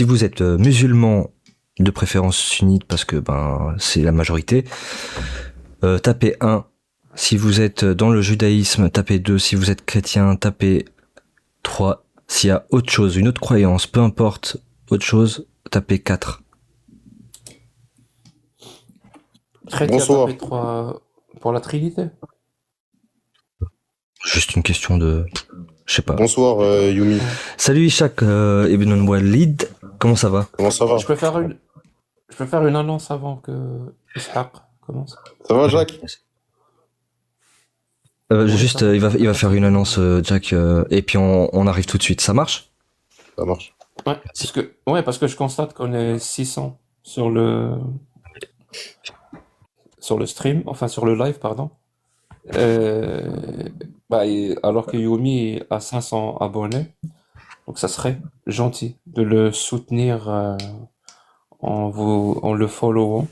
si vous êtes musulman, de préférence sunnite, parce que c'est la majorité, tapez 1. Si vous êtes dans le judaïsme, tapez 2. Si vous êtes chrétien, tapez 3. S'il y a autre chose, une autre croyance, peu importe, autre chose, tapez 4. Chrétien, Bonsoir. tapé 3 pour la Trinité. Juste une question de... Je sais pas. Bonsoir Yumi. Salut Ishaq Ibn Walid, comment ça va? Comment ça va? Je peux faire une annonce avant que Ishaq commence. Ça va Jacques? Juste, ça va. il va faire une annonce, Jack, et puis on arrive tout de suite. Ça marche? Ça marche. Ouais, parce que je constate qu'on est 600 sur le stream, enfin sur le live, pardon. Alors que Yumi a 500 abonnés, donc ça serait gentil de le soutenir en le followant.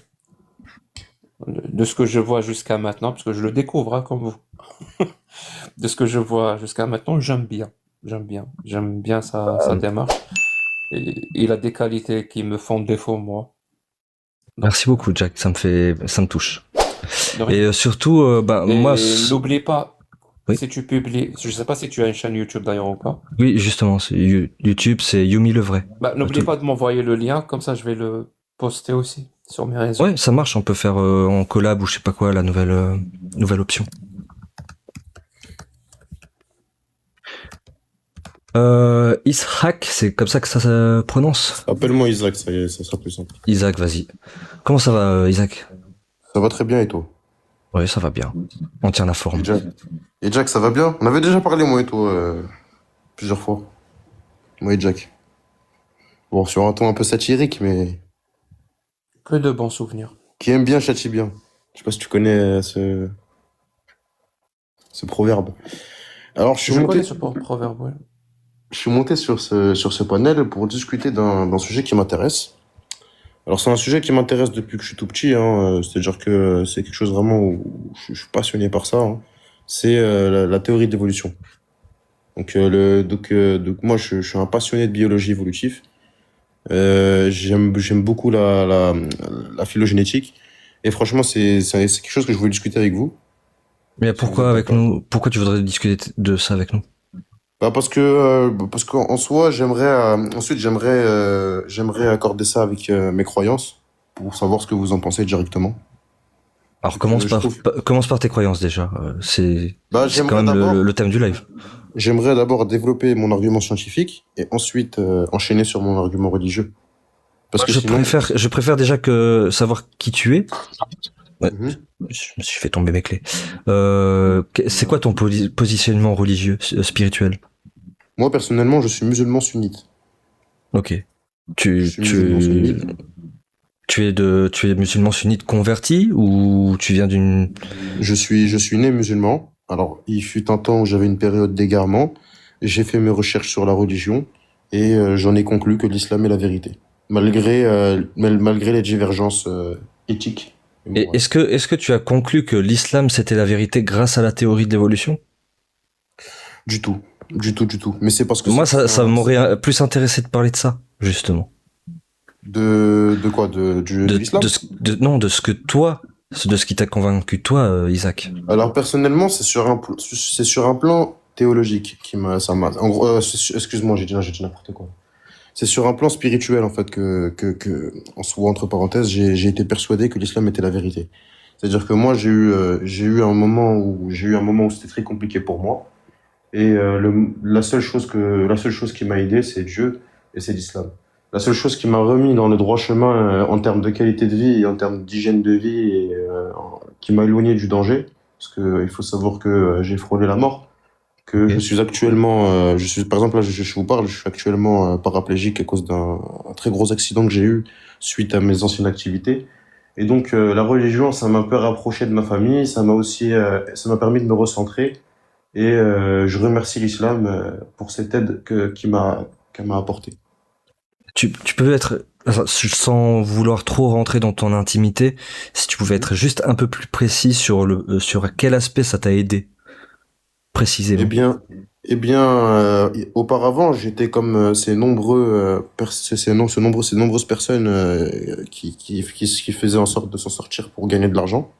De ce que je vois jusqu'à maintenant, parce que je le découvre hein, comme vous. De ce que je vois jusqu'à maintenant, j'aime bien sa démarche. Et il a des qualités qui me font défaut, moi. Merci beaucoup, Jack, ça me touche. De rien. Et surtout, Et moi... n'oublie pas, Oui. si tu publies, je sais pas si tu as une chaîne YouTube d'ailleurs ou pas. Oui, justement, YouTube, c'est Yumi le vrai. N'oublie Tout- pas de m'envoyer le lien, comme ça je vais le poster aussi sur mes réseaux. Ouais, ça marche, on peut faire en collab ou je sais pas quoi, la nouvelle option. Ishaq, c'est comme ça que ça se prononce? Appelle-moi Isaac, ça y est, ça sera plus simple. Isaac, vas-y. Comment ça va, Isaac? Ça va très bien et toi? Ouais, ça va bien. On tient la forme. Et Jack, ça va bien? On avait déjà parlé moi et toi plusieurs fois. Moi et Jack. Bon, sur un ton un peu satirique, mais Que de bons souvenirs. qui aime bien châtie bien. Je sais pas si tu connais ce proverbe. Alors je Je suis connais monté, ce proverbe, ouais. je suis monté sur ce panel pour discuter d'un sujet qui m'intéresse. Alors c'est un sujet qui m'intéresse depuis que je suis tout petit, hein, c'est-à-dire que c'est quelque chose vraiment où je suis passionné par ça, hein. C'est la théorie de l'évolution. Donc moi je suis un passionné de biologie évolutive. J'aime beaucoup la phylogénétique et franchement c'est quelque chose que je voulais discuter avec vous. Mais Si vous pourquoi êtes avec d'accord. nous? Pourquoi tu voudrais discuter de ça avec nous? Bah parce qu'en soi j'aimerais accorder ça avec mes croyances pour savoir ce que vous en pensez directement. Alors Donc, je trouve- commence par tes croyances déjà. C'est quand j'aimerais même d'abord le thème du live. j'aimerais d'abord développer mon argument scientifique et ensuite enchaîner sur mon argument religieux. Parce que sinon Je préfère déjà que savoir qui tu es. Ouais, Mhm. je me suis fait tomber mes clés. C'est quoi ton positionnement religieux, spirituel? Moi personnellement je suis musulman sunnite. Ok. Je suis musulman sunnite. Tu es musulman sunnite converti ou tu viens d'une... Je suis né musulman. Alors, il fut un temps où j'avais une période d'égarement. J'ai fait mes recherches sur la religion et j'en ai conclu que l'islam est la vérité, malgré les divergences éthiques. et Et morales. est-ce que tu as conclu que l'islam c'était la vérité grâce à la théorie de l'évolution? Du tout. Mais c'est parce que Moi, c'est ça un- m'aurait plus intéressé de parler de ça, justement. de quoi? De l'islam? Non, de ce que toi, de ce qui t'a convaincu toi, Isaac. Alors, personnellement, c'est sur un plan théologique ça m'a. En gros, excuse-moi, j'ai dit n'importe quoi. C'est sur un plan spirituel, en fait, en soi, entre parenthèses, j'ai été persuadé que l'islam était la vérité. C'est-à-dire que moi, j'ai eu un moment où c'était très compliqué pour moi. Et la seule chose qui m'a aidé, c'est Dieu et c'est l'islam. La seule chose qui m'a remis dans le droit chemin en termes de qualité de vie et en termes d'hygiène de vie et qui m'a éloigné du danger, parce que il faut savoir que j'ai frôlé la mort, que Ok. je suis actuellement, par exemple là, je vous parle, je suis actuellement paraplégique à cause d'un très gros accident que j'ai eu suite à mes anciennes activités. Et donc la religion, ça m'a un peu rapproché de ma famille, ça m'a permis de me recentrer. Et je remercie l'islam pour cette aide qu'elle m'a apportée. Tu peux être, enfin, sans vouloir trop rentrer dans ton intimité, si tu pouvais être juste un peu plus précis sur sur quel aspect ça t'a aidé, précisément. Eh bien, Eh bien, auparavant, j'étais comme ces nombreux, ces nombreuses personnes qui faisaient en sorte de s'en sortir pour gagner de l'argent.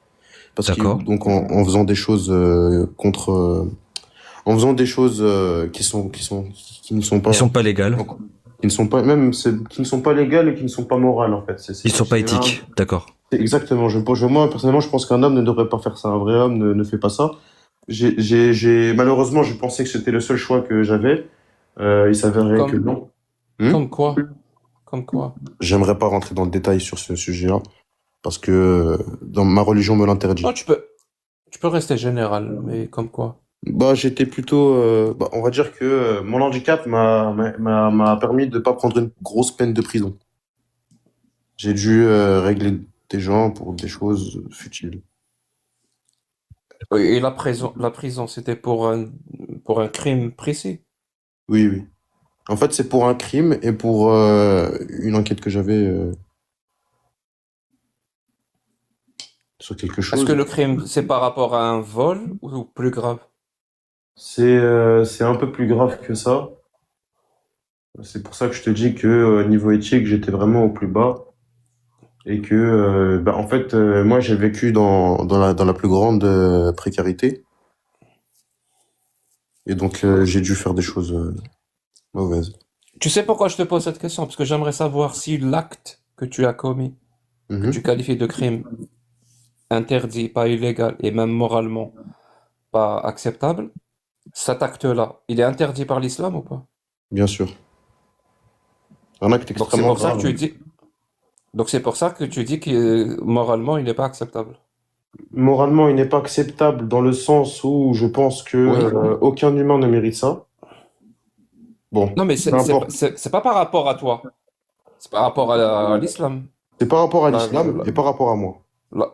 Parce que, D'accord. donc, en faisant des choses en faisant des choses qui ne sont Ils pas, sont pas légales. qui ne sont pas, même, qui ne sont pas légales et qui ne sont pas morales, en fait. Ils sont pas éthiques. D'accord. Exactement. Moi, personnellement, je pense qu'un homme ne devrait pas faire ça. Un vrai homme ne fait pas ça. Malheureusement, je pensais que c'était le seul choix que j'avais. Il s'avérait que Comme, non. Hmm. comme quoi? Comme quoi? J'aimerais pas rentrer dans le détail sur ce sujet-là parce que dans ma religion me Non, l'interdit. tu peux rester général, mais comme quoi? Bah, j'étais plutôt, on va dire que mon handicap m'a permis de pas prendre une grosse peine de prison. J'ai dû régler des gens pour des choses futiles. Et la prison, c'était pour un crime précis. Oui, oui. En fait, c'est pour un crime et pour une enquête que j'avais sur quelque Est-ce que chose. le crime, c'est par rapport à un vol ou plus grave? C'est un peu plus grave que ça. C'est pour ça que je te dis que niveau éthique, j'étais vraiment au plus bas et que, en fait, moi, j'ai vécu dans la plus grande précarité et donc j'ai dû faire des choses mauvaises. Tu sais pourquoi je te pose cette question? Parce que j'aimerais savoir si l'acte que tu as commis, que tu Mhm. qualifies de crime interdit, pas illégal et même moralement pas acceptable, cet acte-là, il est interdit par l'islam ou pas? Bien sûr. Un acte Donc c'est extrêmement pour ça que grave. tu dis, donc c'est pour ça que tu dis que moralement il n'est pas acceptable. Moralement, il n'est pas acceptable dans le sens où je pense que Oui. aucun humain ne mérite ça. Bon, Non, mais peu c'est importe. c'est pas par rapport à toi, c'est par rapport à l'islam. C'est par rapport à La- l'islam la- et par rapport à moi. la-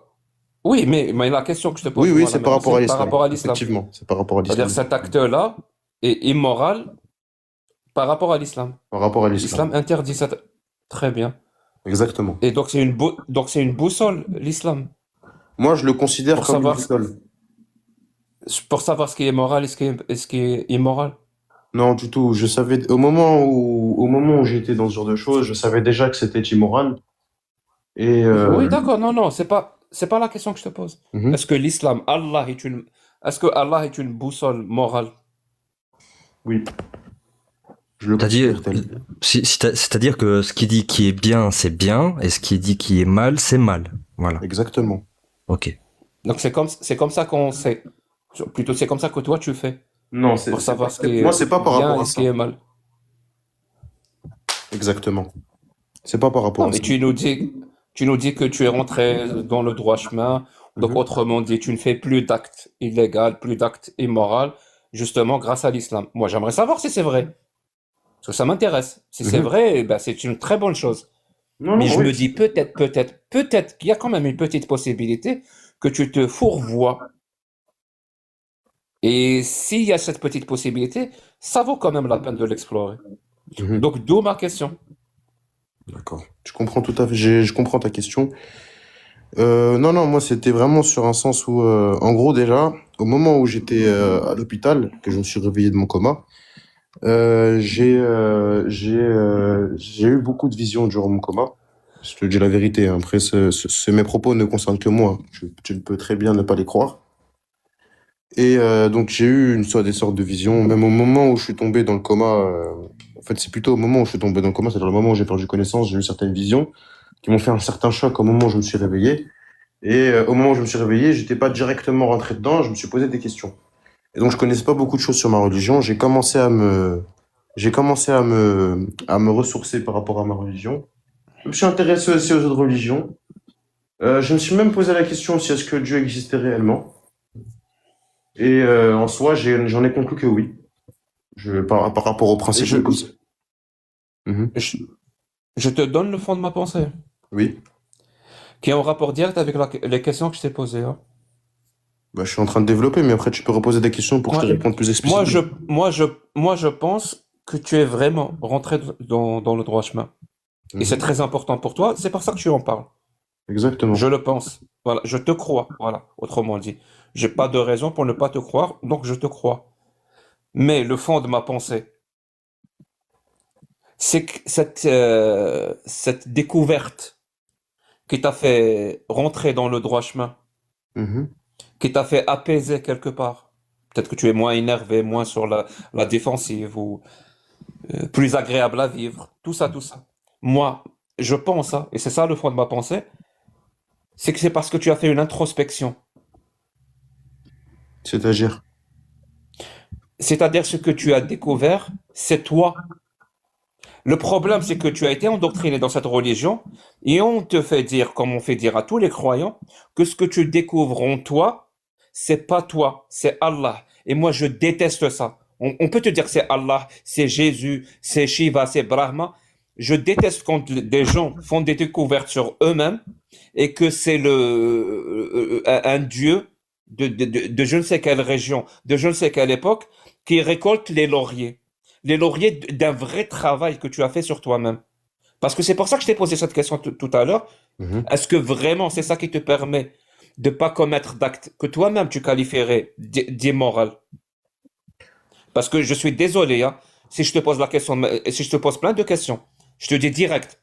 Oui, mais la question que je te Oui, pose oui, moi c'est là par maintenant, rapport à c'est par l'islam. rapport à l'islam. Effectivement, c'est par rapport à C'est-à-dire l'islam. cet acte-là est immoral par rapport à l'islam. Par rapport à l'islam. L'islam interdit ça. Très bien. Exactement. Et donc c'est une boussole, l'islam, Moi, je le considère pour comme une savoir, boussole. pour savoir ce qui est moral et ce qui est immoral. Non, du tout. Je savais, au moment où j'étais dans ce genre de choses, je savais déjà que c'était immoral. Et, Oui, d'accord, non, non, c'est pas la question que je te pose. mhm. Est-ce que l'islam, est-ce que Allah est une boussole morale? Oui, je le T'as dit, considère tel. c'est-à-dire que ce qui dit qui est bien, c'est bien, et ce qui dit qui est mal, c'est mal. Voilà. Exactement. Ok. Donc c'est comme ça qu'on sait. Plutôt, c'est comme ça que toi tu fais Non, pour savoir ce qui moi, est c'est pas par bien rapport et à ce qui ça. est mal. Exactement. C'est pas par rapport Non, à mais ça. tu nous dis que tu es rentré dans le droit chemin. Donc, Mhm. autrement dit, tu ne fais plus d'actes illégaux, plus d'actes immoraux, justement grâce à l'islam. Moi, j'aimerais savoir si c'est vrai. Parce que ça m'intéresse. Si c'est Mhm. vrai, eh ben, c'est une très bonne chose. Non, Mais non, je oui. me dis peut-être qu'il y a quand même une petite possibilité que tu te fourvoies. Et s'il y a cette petite possibilité, ça vaut quand même la peine de l'explorer. Mhm. Donc, d'où ma question. D'accord. Je comprends tout à fait. Je comprends ta question. Non, non, moi, c'était vraiment sur un sens où, en gros, déjà, au moment où j'étais à l'hôpital, que je me suis réveillé de mon coma, j'ai eu beaucoup de visions durant mon coma. Je te dis la vérité, hein. Après, mes propos ne concernent que moi. Tu peux très bien ne pas les croire. Et donc, j'ai eu des sortes de visions, même au moment où je suis tombé dans le coma. En fait, c'est plutôt au moment où je suis tombé dans le coma, c'est-à-dire le moment où j'ai perdu connaissance, j'ai eu certaines visions qui m'ont fait un certain choc au moment où je me suis réveillé. Et au moment où je me suis réveillé, j'étais pas directement rentré dedans, je me suis posé des questions. Et donc, je connaissais pas beaucoup de choses sur ma religion. J'ai commencé à me ressourcer par rapport à ma religion. Je me suis intéressé aussi aux autres religions. Je me suis même posé la question si est-ce que Dieu existait réellement. Et en soi, j'en ai conclu que oui. Par rapport au Et principe je, de cause. Mhm. je, je te donne le fond de ma pensée, Oui. qui est en rapport direct avec les questions que je t'ai posées, hein. Bah, je suis en train de développer, mais après, tu peux reposer des questions pour que je Ouais. te réponde plus Moi, explicitement. je pense que tu es vraiment rentré dans le droit chemin. Et c'est Mhm. très important pour toi, c'est pour ça que tu en parles. Exactement. Je le pense. Voilà, je te crois. Voilà, autrement dit. J'ai pas de raison pour ne pas te croire, donc je te crois. Mais le fond de ma pensée, c'est que cette découverte qui t'a fait rentrer dans le droit chemin, Mhm. qui t'a fait apaiser quelque part. Peut-être que tu es moins énervé, moins sur la défensive ou plus agréable à vivre. Tout ça, tout ça. Moi, je pense, hein, et c'est ça le fond de ma pensée, c'est que c'est parce que tu as fait une introspection. C'est-à-dire, C'est-à-dire ce que tu as découvert, c'est toi. Le problème, c'est que tu as été endoctriné dans cette religion et on te fait dire, comme on fait dire à tous les croyants, que ce que tu découvres en toi, c'est pas toi, c'est Allah. Et moi, je déteste ça. On peut te dire que c'est Allah, c'est Jésus, c'est Shiva, c'est Brahma. Je déteste quand des gens font des découvertes sur eux-mêmes et que c'est un dieu de je ne sais quelle région, de je ne sais quelle époque, qui récolte les lauriers d'un vrai travail que tu as fait sur toi-même. Parce que c'est pour ça que je t'ai posé cette question tout à l'heure. mhm. Est-ce que vraiment c'est ça qui te permet de pas commettre d'actes que toi-même tu qualifierais d'immoral? Parce que je suis désolé, hein, si je te pose la question, si je te pose plein de questions, je te dis direct.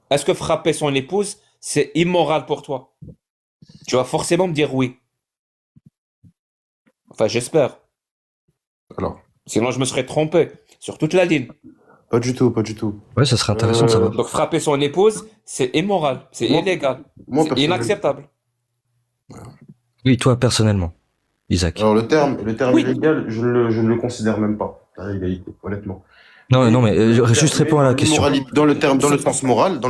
Est-ce que frapper son épouse, c'est immoral pour toi? Tu vas forcément me dire oui. Enfin, j'espère. Alors, Sinon, je me serais trompé sur toute la ligne. pas du tout, pas du tout. Ouais, ça serait intéressant de savoir. Donc, frapper son épouse, c'est immoral, c'est Moi, illégal, moi c'est personnellement. inacceptable. Oui, toi personnellement, Isaac. Alors, le terme Oui, illégal, je ne le considère même pas, la légalité, honnêtement. Non, Mais, non, mais juste réponds à la question. dans le terme, dans le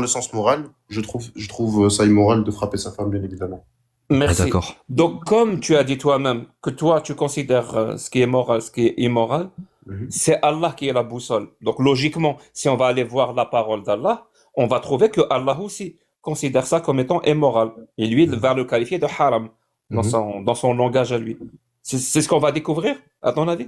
sens moral, je trouve ça immoral de frapper sa femme, bien évidemment. Ah, merci. d'accord. Donc, comme tu as dit toi-même que toi, tu considères ce qui est moral, ce qui est immoral, Mhm. c'est Allah qui est la boussole. Donc, logiquement, si on va aller voir la parole d'Allah, on va trouver que Allah aussi considère ça comme étant immoral. Et lui, il va le qualifier de haram Mhm. dans son langage à lui. C'est ce qu'on va découvrir, à ton avis?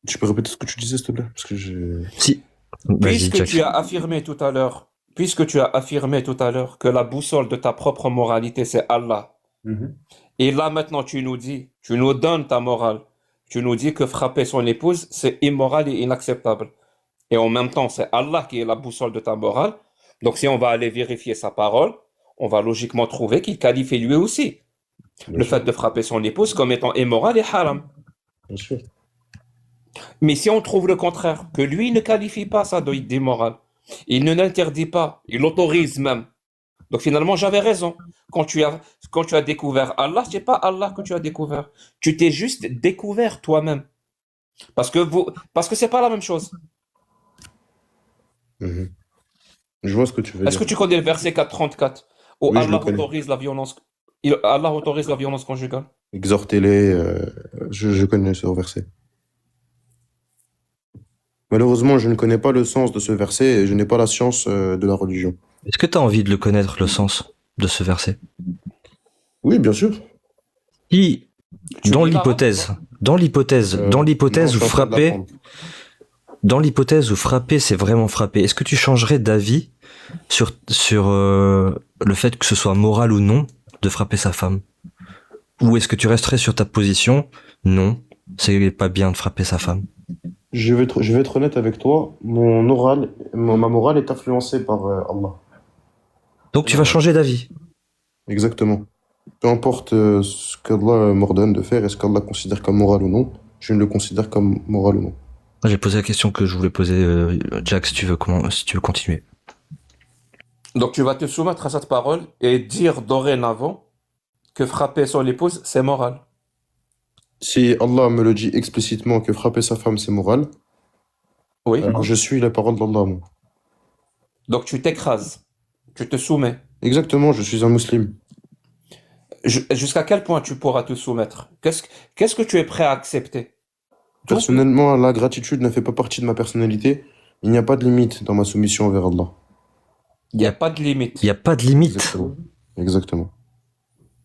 Tu peux répéter ce que tu disais, s'il te plaît? Parce que je... Si. Vas-y, Puisque tu Jack. as affirmé tout à l'heure, puisque tu as affirmé tout à l'heure que la boussole de ta propre moralité, c'est Allah. Mhm. Et là, maintenant, tu nous dis, tu nous donnes ta morale. Tu nous dis que frapper son épouse, c'est immoral et inacceptable. Et en même temps, c'est Allah qui est la boussole de ta morale. Donc, si on va aller vérifier sa parole, on va logiquement trouver qu'il qualifie lui aussi Bien le sûr, fait de frapper son épouse comme étant immoral et haram. bien sûr. Mais si on trouve le contraire, que lui ne qualifie pas ça d'immoral, il ne l'interdit pas, il l'autorise même. Donc finalement, j'avais raison. Quand tu as découvert Allah, c'est pas Allah que tu as découvert. Tu t'es juste découvert toi-même. Parce que c'est pas la même chose. Mhm. Je vois ce que tu veux Est-ce que dire. tu connais le verset 434 où Oui, je le Allah connais. autorise la violence, Allah autorise la violence conjugale? Exhortez-les, je connais ce verset. Malheureusement, je ne connais pas le sens de ce verset et je n'ai pas la science de la religion. Est-ce que tu as envie de le connaître, le sens de ce verset? Oui, bien sûr. Si, Tu dans lis l'arabe, l'hypothèse, toi? dans Non, l'hypothèse je où suis en train de frapper, l'apprendre. c'est vraiment frapper, est-ce que tu changerais d'avis sur le fait que ce soit moral ou non de frapper sa femme? Ou est-ce que tu resterais sur ta position? Non, c'est pas bien de frapper sa femme. Je vais être honnête avec toi. Ma morale est influencée par Allah. Donc tu vas changer d'avis. Exactement. Peu importe ce qu'Allah m'ordonne de faire et ce qu'Allah considère comme moral ou non, je ne le considère comme moral ou non. Moi, j'ai posé la question que je voulais poser, Jack, si tu veux continuer. Donc tu vas te soumettre à cette parole et dire dorénavant que frapper son épouse, c'est moral. Si Allah me le dit explicitement que frapper sa femme c'est moral, Oui. alors je suis la parole d'Allah, moi. Donc tu t'écrases, tu te soumets. Exactement, je suis un musulman. Jusqu'à quel point tu pourras te soumettre? Qu'est-ce que tu es prêt à accepter? Tout. Personnellement, la gratitude ne fait pas partie de ma personnalité. Il n'y a pas de limite dans ma soumission envers Allah. Il n'y a pas de limite. Il n'y a pas de limite. Exactement. Exactement.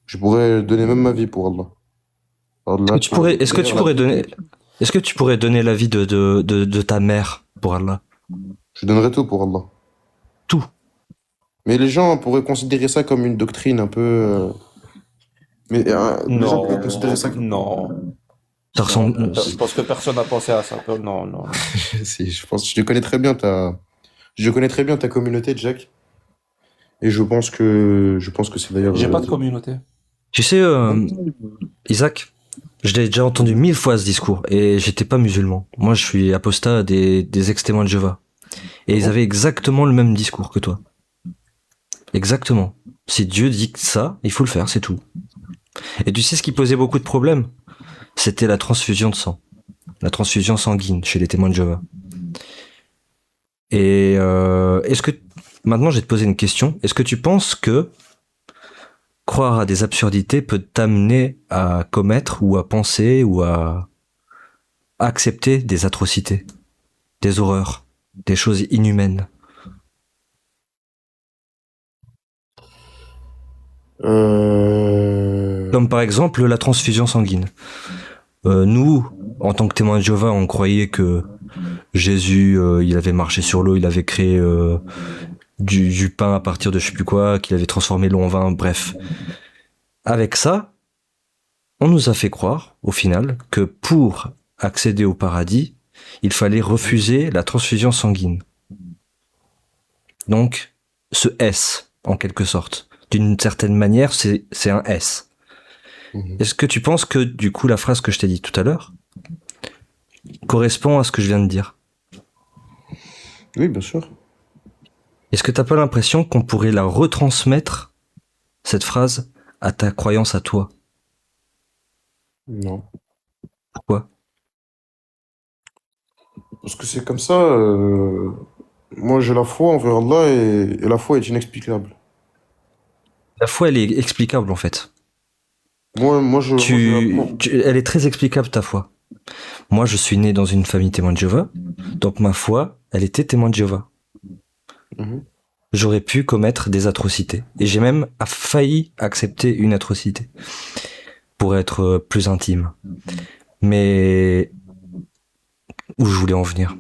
Je pourrais donner même ma vie pour Allah. Allah Est-ce que tu pourrais donner l'avis de ta mère pour Allah? Je donnerais tout pour Allah. Tout. Mais les gens pourraient considérer ça comme une doctrine un peu. Les gens pourraient considérer ça comme. Non. Ça ressemble. Je pense que personne n'a pensé à ça. Non, non. Si, je pense, je connais très bien ta communauté, Jack. Et je pense que c'est d'ailleurs. J'ai pas de communauté. Tu sais, Isaac, je l'ai déjà entendu 1000 fois ce discours et j'étais pas musulman. Moi, je suis apostat des ex-témoins de Jéhovah. Et ils avaient exactement le même discours que toi. Exactement. Si Dieu dit que ça, il faut le faire, c'est tout. Et tu sais ce qui posait beaucoup de problèmes? C'était la transfusion de sang. La transfusion sanguine chez les témoins de Jéhovah. Et est-ce que... Maintenant, je vais te poser une question. Est-ce que tu penses que croire à des absurdités peut t'amener à commettre ou à penser ou à accepter des atrocités, des horreurs, des choses inhumaines? Comme par exemple la transfusion sanguine. Nous, en tant que témoins de Jéhovah, on croyait que Jésus, il avait marché sur l'eau, il avait créé du pain à partir de je sais plus quoi, qu'il avait transformé l'eau en vin, bref. Avec ça, on nous a fait croire, au final, que pour accéder au paradis, il fallait refuser la transfusion sanguine. Donc, ce S, en quelque sorte. D'une certaine manière, c'est un S. Est-ce que tu penses que, du coup, la phrase que je t'ai dit tout à l'heure correspond à ce que je viens de dire? Oui, bien sûr. Est-ce que t'as pas l'impression qu'on pourrait la retransmettre, cette phrase, à ta croyance à toi? Non. Pourquoi? Parce que c'est comme ça. Moi, j'ai la foi envers Allah et la foi est inexplicable. La foi, elle est explicable, en fait. Moi, Elle est très explicable, ta foi. Moi, je suis né dans une famille témoin de Jéhovah, donc ma foi, elle était témoin de Jéhovah. Mhm. J'aurais pu commettre des atrocités. Et j'ai même failli accepter une atrocité. Pour être plus intime. Mais où je voulais en venir?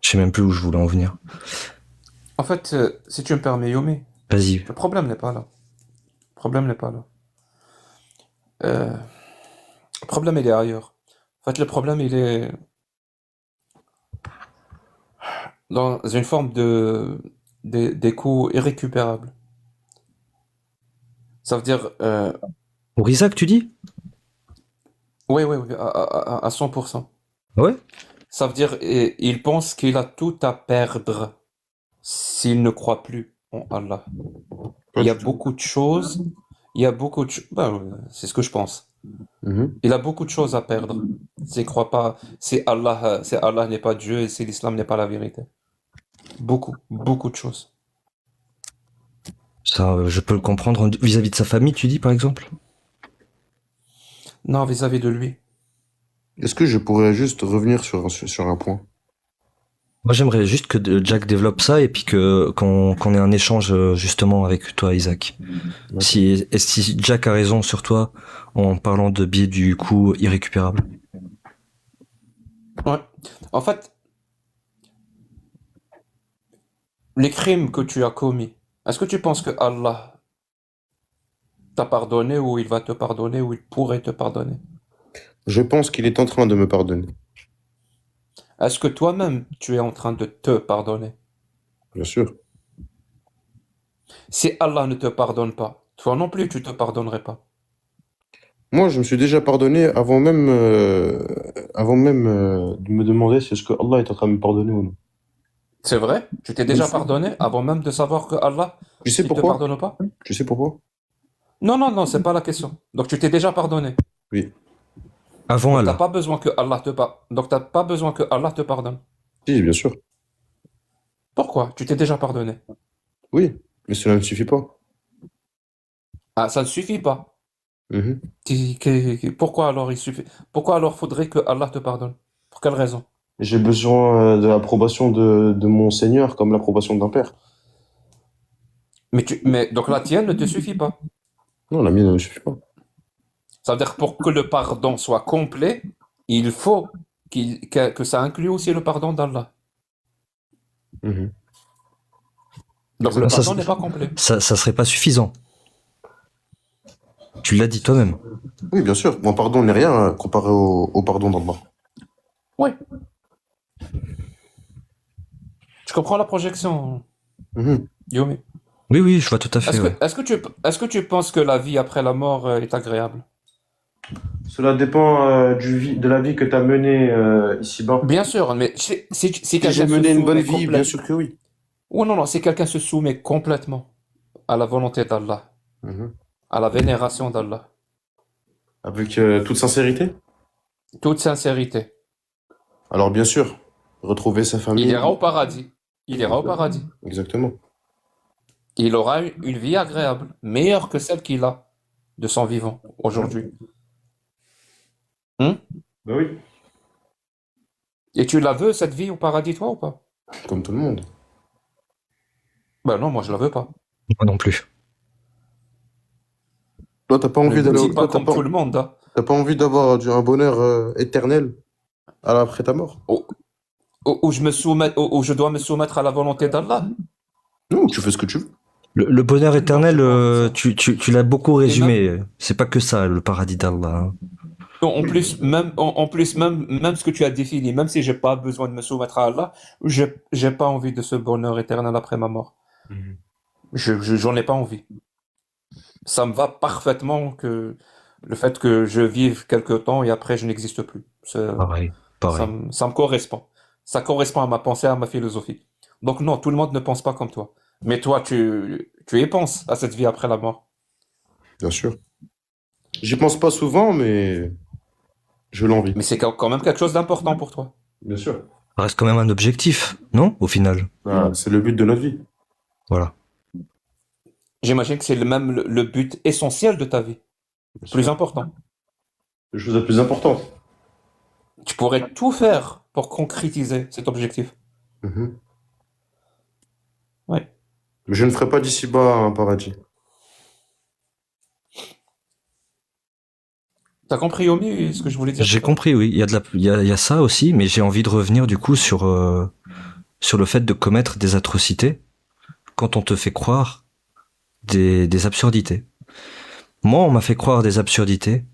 Je sais même plus où je voulais en venir. En fait, si tu me permets, Yomi, Vas-y. le problème n'est pas là. Le problème n'est pas là. Le problème, il est ailleurs. En fait, le problème, il est dans une forme d'écho irrécupérable. Ça veut dire, Pour Isaac, tu dis? oui, oui, oui, à 100%. Ouais. Ça veut dire, il pense qu'il a tout à perdre s'il ne croit plus en Allah. Pas Il y a du tout. beaucoup de choses, il y a beaucoup de choses, c'est ce que je pense. Mhm. Il a beaucoup de choses à perdre. S'il croit pas, si Allah n'est pas Dieu et si l'islam n'est pas la vérité. Beaucoup, beaucoup de choses. Ça, je peux le comprendre vis-à-vis de sa famille, tu dis, par exemple? Non, vis-à-vis de lui. Est-ce que je pourrais juste revenir sur un point? Moi, j'aimerais juste que Jack développe ça et puis qu'on ait un échange justement avec toi, Isaac. Si Jack a raison sur toi en parlant de biais du coup irrécupérable. Ouais. En fait, les crimes que tu as commis, est-ce que tu penses que Allah t'a pardonné ou il va te pardonner ou il pourrait te pardonner? Je pense qu'il est en train de me pardonner. Est-ce que toi-même tu es en train de te pardonner? Bien sûr. Si Allah ne te pardonne pas, toi non plus tu te pardonnerais pas. Moi, je me suis déjà pardonné avant même de me demander si est-ce que Allah est en train de me pardonner ou non. C'est vrai? Tu t'es déjà pardonné avant même de savoir que Allah, Tu sais il te pourquoi? pardonne pas? Tu sais pourquoi? Non, non, non, c'est pas la question. Donc tu t'es déjà pardonné. Oui. Avant Donc t'as Allah. pas besoin que Allah te Donc t'as pas besoin que Allah te pardonne. Si, bien sûr. Pourquoi? Tu t'es déjà pardonné. Oui, mais cela ne suffit pas. Ah, ça ne suffit pas. Mhm. Pourquoi alors il suffit? Pourquoi alors faudrait que Allah te pardonne? Pour quelle raison? J'ai besoin de l'approbation de mon Seigneur comme l'approbation d'un père. Mais donc la tienne ne te suffit pas. Non, la mienne ne suffit pas. Ça veut dire que pour que le pardon soit complet, il faut que ça inclue aussi le pardon d'Allah. Mhm. Donc le Ça, pardon n'est pas complet. ça serait pas suffisant. Tu l'as dit toi-même. Oui, bien sûr. Mon pardon n'est rien comparé au pardon d'Allah. Oui. Je comprends la projection, Mhm. Yomi. Oui, oui, je vois tout à fait, ouais. Est-ce que tu penses que la vie après la mort est agréable? Cela dépend de la vie que tu as menée ici-bas. Bien sûr, mais si Si j'ai quelqu'un se mené une bonne soumet vie, bien complètement... sûr que oui. Ou non, non, si quelqu'un se soumet complètement à la volonté d'Allah, Mhm. à la vénération d'Allah, Avec toute sincérité. toute sincérité, Alors bien sûr, retrouver sa il famille. ira au paradis. Il ira au paradis. Exactement. Il aura une vie agréable, meilleure que celle qu'il a de son vivant aujourd'hui. Hein? Ben oui. Et tu la veux, cette vie au paradis, toi, ou pas? Comme tout le monde. Ben non, moi, je la veux pas. Moi non plus. Toi, t'as pas Ne envie me d'aller, dis pas toi, comme tout le monde, hein. t'as pas envie d'avoir un bonheur éternel après ta mort. Où où je dois me soumettre à la volonté d'Allah. Non, tu fais ce que tu veux. Le bonheur éternel, c'est pas ça. tu l'as beaucoup Et même, résumé. C'est pas que ça, le paradis d'Allah, hein. en plus, même ce que tu as défini, même si j'ai pas besoin de me soumettre à Allah, j'ai pas envie de ce bonheur éternel après ma mort. J'en ai pas envie. Ça me va parfaitement que le fait que je vive quelque temps et après je n'existe plus. Pareil, pareil. Ça me correspond. Ça correspond à ma pensée, à ma philosophie. Donc non, tout le monde ne pense pas comme toi. Mais toi, tu y penses à cette vie après la mort. Bien sûr. J'y pense pas souvent, mais je l'envie. Mais c'est quand même quelque chose d'important pour toi. Bien sûr. Ça reste quand même un objectif, non? Au final. Bah, c'est le but de notre vie. Voilà. J'imagine que c'est même le but essentiel de ta vie. Bien Plus sûr. important. Les choses les plus importantes. Tu pourrais tout faire pour concrétiser cet objectif. Mhm. Ouais. Mais je ne ferai pas d'ici-bas un paradis. T'as compris, Yomi, ce que je voulais dire J'ai tout à l'heure? compris, oui. Il y a ça aussi, mais j'ai envie de revenir du coup sur le fait de commettre des atrocités quand on te fait croire des absurdités. Moi, on m'a fait croire des absurdités.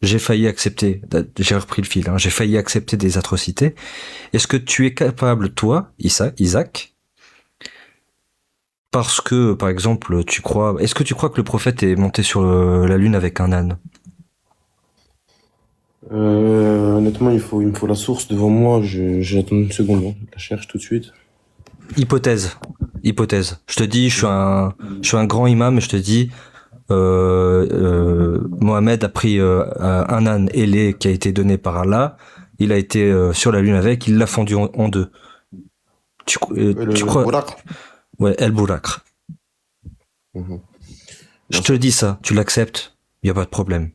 J'ai failli accepter, j'ai repris le fil, hein, j'ai failli accepter des atrocités. Est-ce que tu es capable, toi, Isaac, parce que, par exemple, est-ce que tu crois que le prophète est monté sur la lune avec un âne? Honnêtement, il me faut la source devant moi. J'attends une seconde. Hein. Je la cherche tout de suite. Hypothèse. Je te dis, je suis un grand imam et je te dis, Mohamed a pris un âne ailé qui a été donné par Allah. Il a été sur la lune avec, il l'a fendu en deux. Tu crois? Bouraq. Ouais, El Bourakh. Mhm. Je te dis ça, tu l'acceptes, y a pas de problème.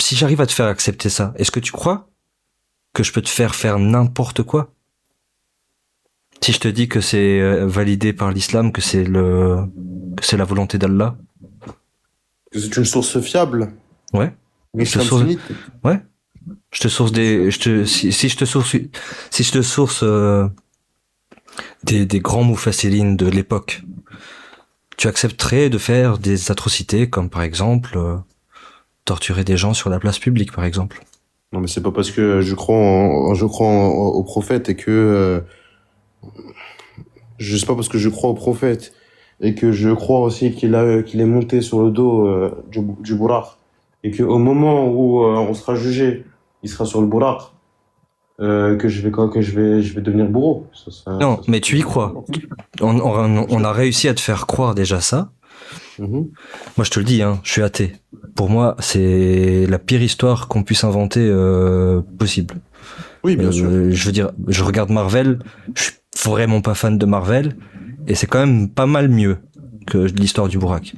Si j'arrive à te faire accepter ça, est-ce que tu crois que je peux te faire n'importe quoi? Si je te dis que c'est validé par l'islam, que c'est la volonté d'Allah? C'est une source fiable. Ouais. L'islam source- sunnite. Ouais. Je te source si je te source des grands mufassirines de l'époque, tu accepterais de faire des atrocités comme par exemple torturer des gens sur la place publique par exemple? Non, mais c'est pas parce que je crois au prophète et que je sais pas parce que je crois au prophète et que je crois aussi qu'il est monté sur le dos du Bouraq et que au moment où on sera jugé, il sera sur le Bouraq que je vais devenir bourreau. Non, mais tu y crois. On a réussi à te faire croire déjà ça. Mhm. Moi, je te le dis, hein, je suis athée. Pour moi, c'est la pire histoire qu'on puisse inventer possible. Oui, bien sûr. Je veux dire, je regarde Marvel, je suis vraiment pas fan de Marvel, et c'est quand même pas mal mieux que l'histoire du Bourak.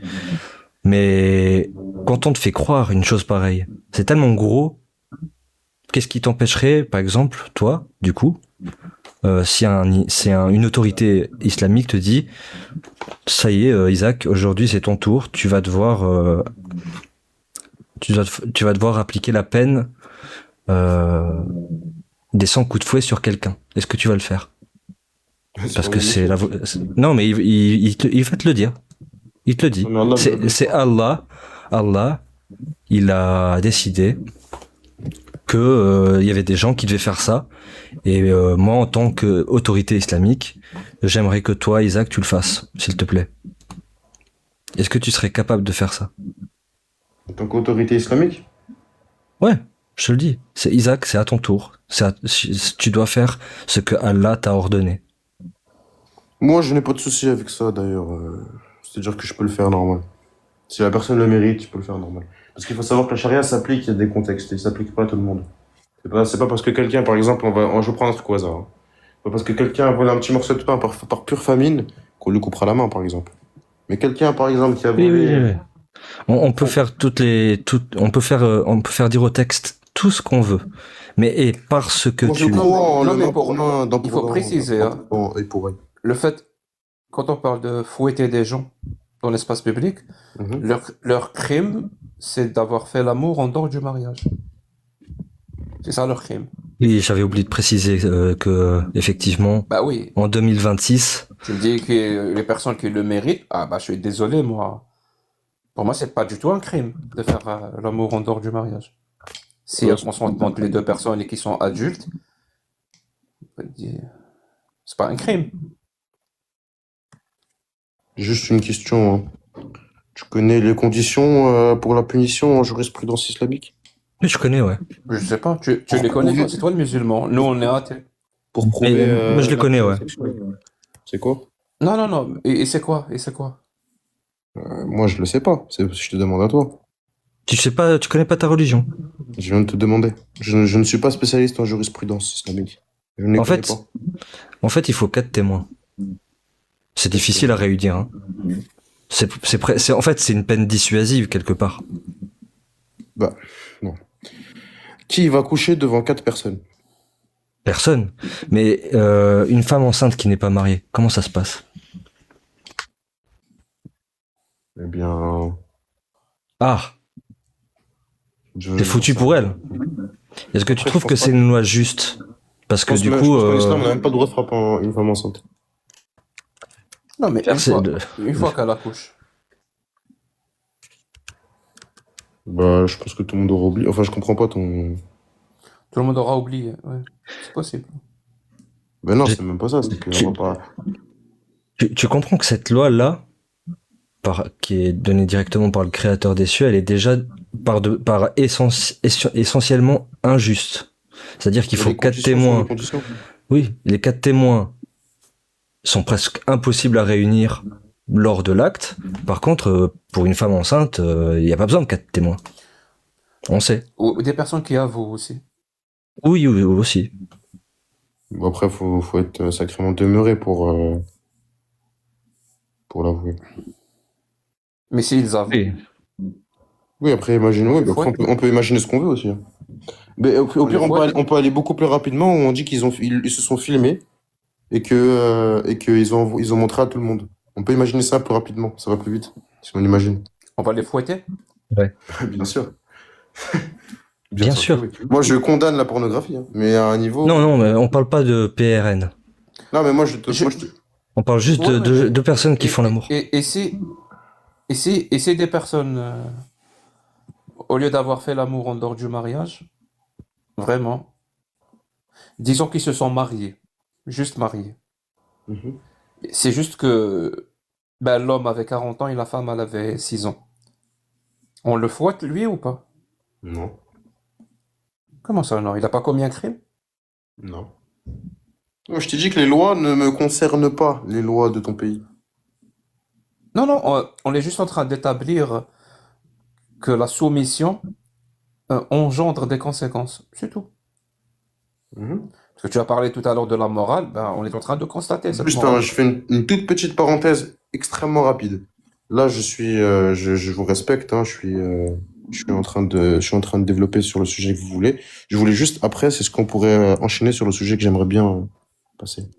Mais quand on te fait croire une chose pareille, c'est tellement gros. Qu'est-ce qui t'empêcherait, par exemple, toi, du coup, si une autorité islamique te dit, ça y est, Isaac, aujourd'hui c'est ton tour, tu vas devoir appliquer la peine des 100 coups de fouet sur quelqu'un. Est-ce que tu vas le faire? Parce que c'est la... Non, mais il va te le dire. Il te le dit. Non, mais Allah, C'est Allah. Allah, il a décidé que il y avait des gens qui devaient faire ça. Et moi, en tant qu'autorité islamique, j'aimerais que toi, Isaac, tu le fasses, s'il te plaît. Est-ce que tu serais capable de faire ça? en tant qu'autorité islamique? Ouais, je te le dis. C'est Isaac, c'est à ton tour. Tu dois faire ce que Allah t'a ordonné. Moi, je n'ai pas de souci avec ça, d'ailleurs. C'est-à-dire que je peux le faire normal. Si la personne le mérite, je peux le faire normal. Parce qu'il faut savoir que la charia s'applique, il y a des contextes, et il s'applique pas à tout le monde. C'est pas parce que quelqu'un, par exemple, je prends un truc au hasard. Hein. C'est pas parce que quelqu'un a volé un petit morceau de pain par pure famine qu'on lui coupera la main, par exemple. Mais quelqu'un, par exemple, qui a volé... On peut faire on peut faire dire au texte tout ce qu'on veut. Mais et parce que Moi, je tu crois en Non, le mais main pour main, dent il pour faut dent, préciser, hein. et pour œil. Le fait, quand on parle de fouetter des gens dans l'espace public, Mhm. leur crime, c'est d'avoir fait l'amour en dehors du mariage. C'est ça leur crime. Oui, j'avais oublié de préciser que effectivement Bah oui, en 2026, tu me dis que les personnes qui le méritent, ah bah je suis désolé, moi. Pour moi, c'est pas du tout un crime de faire l'amour en dehors du mariage. Si il y a consentement entre les deux personnes et qui sont adultes, on peut dire, c'est pas un crime. Juste une question. Hein. Tu connais les conditions pour la punition en jurisprudence islamique? oui, je connais, ouais. Je sais pas, tu les connais toi, c'est toi le musulman. Nous, on est athées. Pour prouver. moi, je les connais, ouais. C'est quoi? Non. Et c'est quoi? Et c'est quoi? Moi, je le sais pas. Je te demande à toi. Tu connais pas ta religion. Je viens de te demander. Je ne suis pas spécialiste en jurisprudence islamique. Je ne les En connais fait, pas. En fait, il faut 4 témoins. C'est difficile à réunir. Hein. En fait, c'est une peine dissuasive quelque part. Bah, non. Qui va coucher devant 4 personnes? Personne. Mais une femme enceinte qui n'est pas mariée, comment ça se passe? Eh bien, Ah, c'est foutu ça- pour elle. Est-ce que tu Après, trouves je que pense c'est pas. une loi juste? Parce Je que pense du même- coup, je pense qu'en islam, on n'a même pas le droit de frapper une femme enceinte. Non, mais faire, c'est une fois qu'elle accouche. Bah, je pense que tout le monde aura oublié. Enfin, je comprends pas ton. Tout le monde aura oublié. Ouais, c'est possible. Ben non, J'ai- c'est même pas ça. C'est que tu- on va pas. tu comprends que cette loi-là, qui est donnée directement par le créateur des cieux, elle est déjà essentiellement injuste. C'est-à-dire qu'il Il y a faut des 4 conditions sur témoins. les conditions. Oui, les 4 témoins sont presque impossibles à réunir lors de l'acte. Par contre, pour une femme enceinte, il n'y a pas besoin de 4 témoins. On sait. Ou des personnes qui avouent aussi. Oui, aussi. Bon, après, faut être sacrément demeuré pour l'avouer. Mais s'ils avouent. Oui. Oui, après, imagine, oui, Ouais. après, on peut imaginer ce qu'on veut aussi. Hein. Mais au pire, on peut aller beaucoup plus rapidement où on dit ils se sont filmés et qu'ils ils ont montré à tout le monde. On peut imaginer ça plus rapidement, ça va plus vite, si on imagine. On va les fouetter? Bien sûr. Bien sûr. que oui. Moi, je condamne la pornographie, hein, mais à un niveau. Non, mais on parle pas de PRN. Non, mais moi, On parle juste Ouais, de personnes qui font l'amour. Et si des personnes, au lieu d'avoir fait l'amour en dehors du mariage, vraiment, disons qu'ils se sont mariés, juste mariés. Mhm. C'est juste que ben, l'homme avait 40 ans et la femme elle avait 6 ans. On le fouette lui ou pas? Non, Comment ça non? Il a pas commis un crime? non. Non, je t'ai dit que les lois ne me concernent pas, les lois de ton pays. Non, on est juste en train d'établir que la soumission engendre des conséquences. C'est tout. Mhm. Parce que tu as parlé tout à l'heure de la morale, ben, on est en train de constater cette Juste, morale. je fais une toute petite parenthèse extrêmement rapide. Là, je vous respecte, hein, je suis en train de développer sur le sujet que vous voulez. Je voulais juste, après, c'est ce qu'on pourrait enchaîner sur le sujet que j'aimerais bien passer.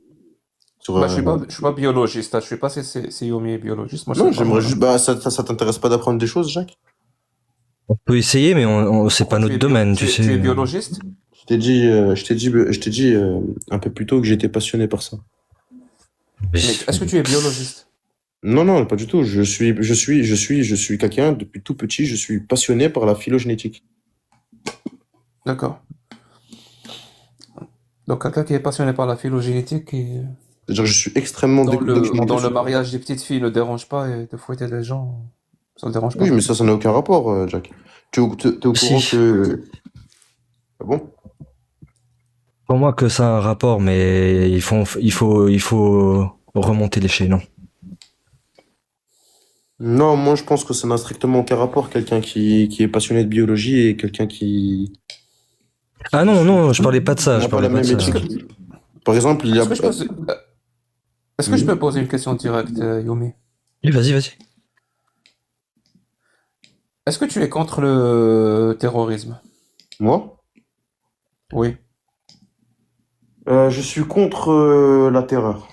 Sur, Bah, je suis pas biologiste, hein, je suis pas CIOMI biologiste. Moi, je non, sais pas, j'aimerais moi. juste, bah, ça t'intéresse pas d'apprendre des choses, Jacques? On peut essayer, mais c'est pas Tu notre es domaine, tu tu sais. es biologiste? Je t'ai dit un peu plus tôt que j'étais passionné par ça. Mais est-ce que tu es biologiste? Non, non, pas du tout. Je suis quelqu'un, depuis tout petit, je suis passionné par la phylogénétique. D'accord. Donc quelqu'un qui est passionné par la phylogénétique et C'est-à-dire que je suis extrêmement documenté dans le sur... mariage des petites filles ne dérange pas et de fouetter des gens, ça ne dérange Oui, pas. mais ça n'a aucun rapport, Jack. T'es au courant Si, que... Ah bon? pour moi que ça a un rapport, mais il faut remonter l'échelon. Non, moi je pense que ça n'a strictement aucun rapport. Quelqu'un qui est passionné de biologie et quelqu'un Ah qui non, suit... non, je parlais pas de ça, On je n'a pas parlais la pas de même ça. Est-ce que, éthique. Par exemple, il y a... est-ce que je peux, est-ce que je Oui. peux poser une question directe, Yumi? Oui, vas-y, vas-y. Est-ce que tu es contre le terrorisme? Moi? Oui. Je suis contre la terreur.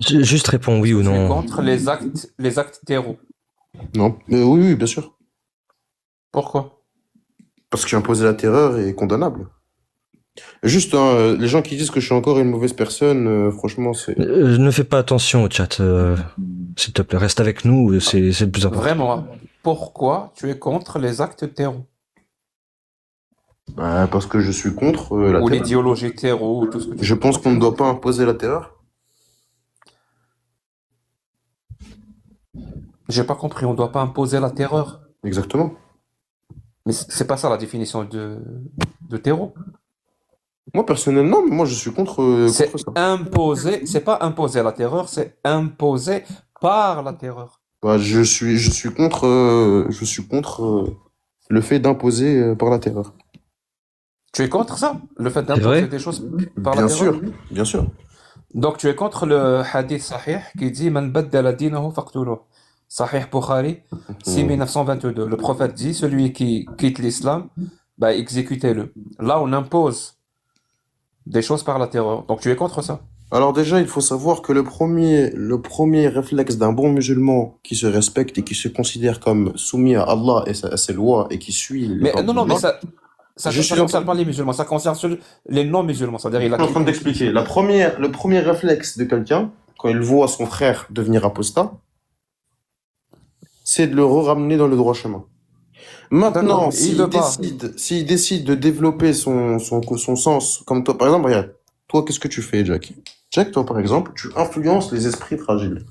Juste réponds oui Est-ce que ou tu es non. contre les actes terreau? Non? Oui, oui, bien sûr. Pourquoi? Parce qu'imposer la terreur est condamnable. Juste, hein, les gens qui disent que je suis encore une mauvaise personne, franchement, c'est... Ne fais pas attention au chat, s'il te plaît, reste avec nous, c'est le plus important. Vraiment, pourquoi tu es contre les actes terreau? Bah, parce que je suis contre la Ou terreur. l'idéologie terreau, ou tout ce que tu Je veux. pense qu'on ne doit pas imposer la terreur. J'ai pas compris, on doit pas imposer la terreur. Exactement. Mais c'est pas ça la définition de terreau. Moi, personnellement, moi, je suis contre C'est ça. imposer, c'est pas imposer la terreur, c'est imposer par la terreur. Bah, je suis contre le fait d'imposer par la terreur. Tu es contre ça? Le fait C'est d'imposer vrai? des choses par la Bien terreur? sûr, bien sûr. Donc tu es contre le hadith sahih qui dit Man baddala dinahu faqtuluh. Sahih Bukhari, 6922. Le prophète dit celui qui quitte l'islam, bah exécutez-le. Là, on impose des choses par la terreur. Donc tu es contre ça? Alors déjà, il faut savoir que le premier réflexe d'un bon musulman qui se respecte et qui se considère comme soumis à Allah et à ses lois et qui suit les Mais ordres non, mais d'Allah, ça je suis en concerne train pas les musulmans, ça concerne les non-musulmans. C'est-à-dire, il a quitté. d'expliquer. Le premier réflexe de quelqu'un, quand il voit son frère devenir apostat, c'est de le ramener dans le droit chemin. Maintenant, D'accord, il veut pas. s'il décide de développer son sens, comme toi, par exemple, regarde, toi, qu'est-ce que tu fais, Jack? Jack, toi, par exemple, tu influences les esprits fragiles.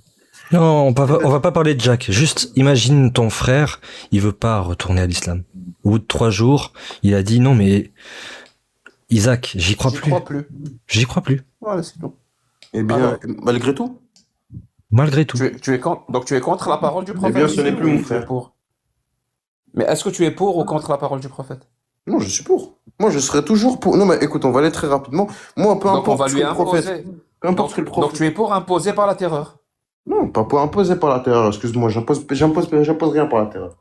Non, on va pas parler de Jack. Juste, imagine ton frère, il veut pas retourner à l'islam. Au bout de 3 jours, il a dit non mais Isaac, j'y crois J'y plus. crois plus. J'y crois plus. Voilà, c'est tout. Eh bien, Alors, malgré tout, Malgré tout. donc tu es contre la parole du prophète bien, ce n'est ici, plus ou mon tu es frère. pour? Mais est-ce que tu es pour ou contre la parole du prophète? non, je suis pour. Moi, je serai toujours pour. Non, mais écoute, on va aller très rapidement. Moi, peu Donc on va importe ce lui que le prophète. imposer. Peu importe ce que le Donc prophète. tu es pour imposer par la terreur. Non, pas pour imposer par la terreur. Excuse-moi, j'impose rien par la terreur.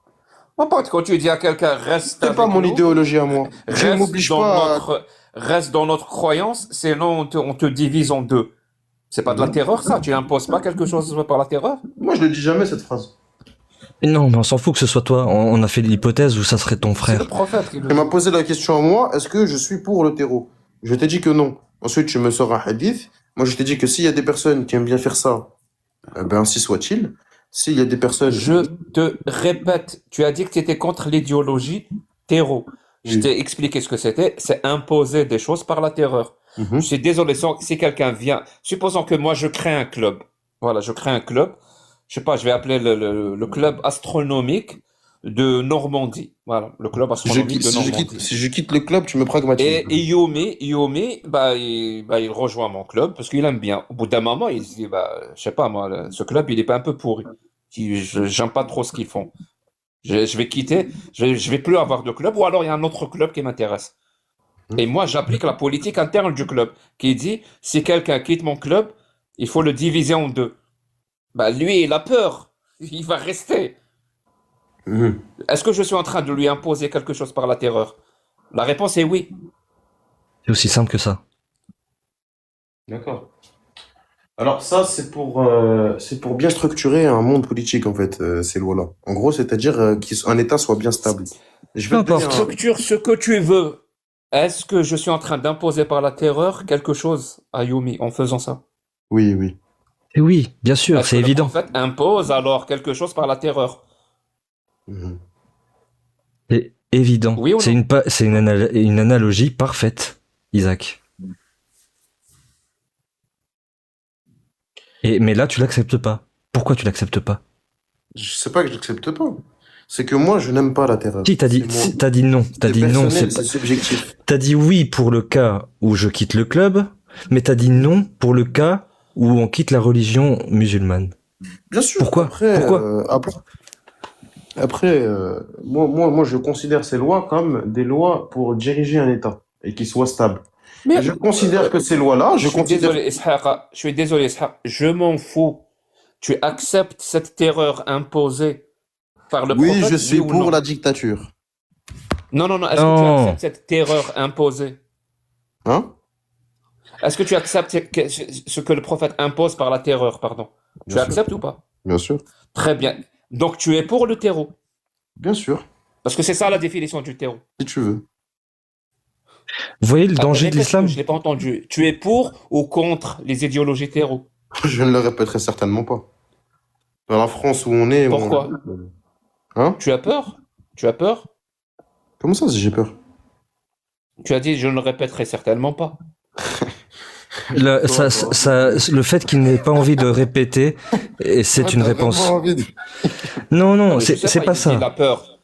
Mon pote, quand tu dis à quelqu'un reste C'est pas avec mon nous, idéologie à moi. Dieu ne reste m'oblige dans pas à... reste dans notre croyance, sinon on te divise en deux. C'est pas de la terreur ça, tu imposes pas quelque chose par la terreur? Moi, je ne dis jamais cette phrase. Non, mais on s'en fout que ce soit toi. On a fait l'hypothèse où ça serait ton C'est le frère. prophète qui le Tu m'as dit. posé la question à moi, est-ce que je suis pour le terreau? Je t'ai dit que non. Ensuite, tu me sors un hadith. Moi, je t'ai dit que s'il y a des personnes qui aiment bien faire ça, ben ainsi soit-il. S'il y a des personnes... Je te répète, tu as dit que tu étais contre l'idéologie terreau. Je Oui. t'ai expliqué ce que c'était, c'est imposer des choses par la terreur. Mhm. Je suis désolé, si quelqu'un vient, supposons que moi je crée un club. Voilà, je crée un club. Je sais pas, je vais appeler le club astronomique de Normandie. Voilà, le club Si je astronomique quitte, de si je Normandie. quitte, si je quitte le club, tu me pragmatises. Et Yomi, il rejoint mon club parce qu'il aime bien. Au bout d'un moment, il se dit, je sais pas moi, ce club, il est pas un peu pourri. J'aime pas trop ce qu'ils font. Je vais quitter, je vais plus avoir de club, ou alors il y a un autre club qui m'intéresse. Et moi, j'applique la politique interne du club, qui dit, si quelqu'un quitte mon club, il faut le diviser en deux. Lui, il a peur. Il va rester. Mhm. Est-ce que je suis en train de lui imposer quelque chose par la terreur? La réponse est oui. C'est aussi simple que ça. D'accord. Alors ça, c'est pour bien structurer un monde politique, en fait, ces lois-là. En gros, c'est-à-dire qu'un État soit bien stable. Je vais te donner N'importe. Structure ce que tu veux. Est-ce que je suis en train d'imposer par la terreur quelque chose à Yumi en faisant ça? Oui, oui. Et oui, bien sûr, Est-ce c'est que le évident. prophète impose alors quelque chose par la terreur? Mhm. C'est évident. Oui ou C'est non? une analogie parfaite, Isaac. Mais là, tu l'acceptes pas. Pourquoi tu l'acceptes pas? Je sais pas que je l'accepte pas. C'est que moi, je n'aime pas la terreur. Si, C'est mon... t'as dit non. T'as C'est dit non, personnel, c'est pas... c'est subjectif. T'as dit oui pour le cas où je quitte le club, mais t'as dit non pour le cas où on quitte la religion musulmane. Bien sûr. Pourquoi? Après, Pourquoi? moi, je considère ces lois comme des lois pour diriger un État et qu'il soit stable. Mais Et je considère que ces lois-là, je suis désolé, Ishaq. Je suis désolé, Ishaq. Je m'en fous. Tu acceptes cette terreur imposée par le Oui, prophète, je suis oui ou pour non? la dictature. Non, non, non. Est-ce que tu Non. acceptes cette terreur imposée? Hein? Est-ce que tu acceptes ce que le prophète impose par la terreur, pardon? Tu Bien sûr. acceptes ou pas? Bien sûr. Très bien. Donc tu es pour le terreau. Bien sûr. Parce que c'est ça la définition du terreau. Si tu veux. Vous voyez le Ah, danger de répète-le, l'islam? je l'ai pas entendu. Tu es pour ou contre les idéologies terreau? Je ne le répéterai certainement pas. Dans la France où on est... Pourquoi? Hein? Tu as peur? Tu as peur? Comment ça, si j'ai peur? Tu as dit je ne le répéterai certainement pas. Le fait qu'il n'ait pas envie de répéter, et c'est une T'as réponse. vraiment envie de- Non, non, Mais je sais c'est pas il ça. a peur.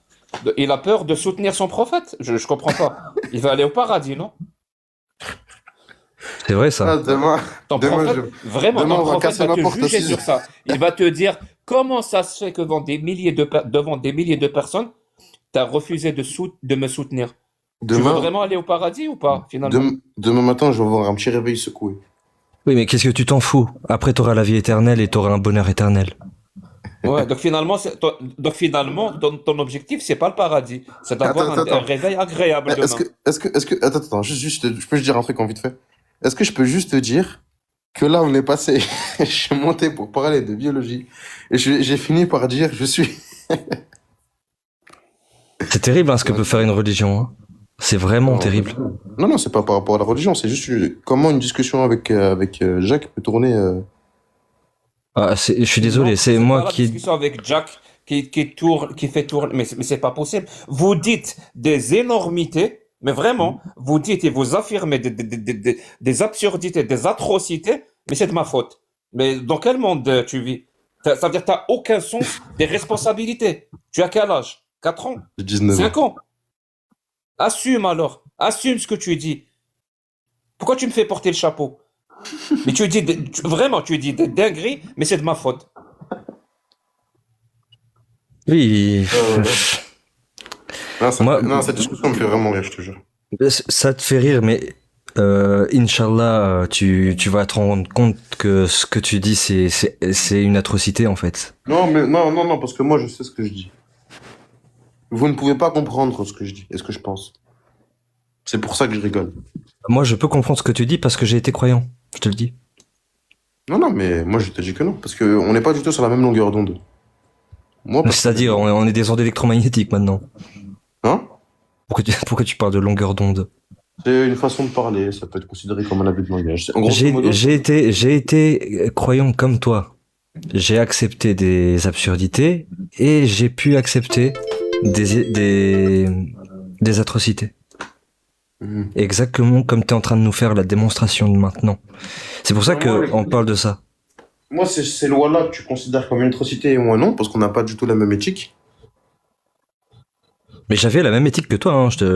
Il a peur de soutenir son prophète. Je comprends pas. Il va aller au paradis, non? C'est vrai ça. Ah, demain, Ton demain, prophète, vraiment, demain, ton on va prophète casser va ma te porte juger aussi. sur ça. Il va te dire comment ça se fait que devant des milliers de personnes, tu as refusé de me soutenir. Tu veux demain, vraiment aller au paradis ou pas, finalement? demain matin, je vais avoir un petit réveil secoué. Oui, mais qu'est-ce que tu t'en fous? Après, t'auras la vie éternelle et t'auras un bonheur éternel. Ouais, donc finalement, ton objectif, c'est pas le paradis, c'est d'avoir Attends. un réveil agréable Est-ce demain. que, attends, je peux te dire un truc en vite fait? Est-ce que je peux juste te dire que là, on est passé, je suis monté pour parler de biologie, et j'ai fini par dire, je suis... C'est terrible hein, ce que peut faire une religion. Hein. C'est vraiment Non, terrible. Non, c'est pas par rapport à la religion, c'est juste comment une discussion avec Jacques peut tourner... Ah, je suis désolé, Non, c'est pas moi la qui... discussion avec Jack qui fait tourner, mais c'est pas possible. Vous dites des énormités, mais vraiment, vous dites et vous affirmez des absurdités, des atrocités, mais c'est de ma faute. Mais dans quel monde tu vis? Ça veut dire que tu n'as aucun sens des responsabilités. Tu as quel âge? 4 ans? de 19 ans. 5 ans? Assume alors. Assume ce que tu dis. Pourquoi tu me fais porter le chapeau? Mais vraiment, tu dis des dingueries, mais c'est de ma faute. Oui, Moi- Non, cette discussion me fait vraiment rire, je te jure. ça te fait rire, mais Inch'Allah, tu vas te rendre compte que ce que tu dis, c'est une atrocité en fait. Non, parce que moi, je sais ce que je dis. Vous ne pouvez pas comprendre ce que je dis et ce que je pense. C'est pour ça que je rigole. Moi, je peux comprendre ce que tu dis parce que j'ai été croyant, je te le dis. Non, mais moi, je te dis que non, parce qu'on n'est pas du tout sur la même longueur d'onde. Moi, C'est-à-dire, on est des ondes électromagnétiques maintenant. Hein? Pourquoi tu parles de longueur d'onde? C'est une façon de parler, ça peut être considéré comme un abus de langage. En grosso J'ai modo, j'ai été croyant comme toi. J'ai accepté des absurdités et j'ai pu accepter des atrocités. Mhm. Exactement comme tu es en train de nous faire la démonstration de maintenant. C'est pour ça Moi, qu'on parle de ça. Moi, ces lois-là que tu considères comme une atrocité et moi non, parce qu'on n'a pas du tout la même éthique. Mais j'avais la même éthique que toi, hein, je te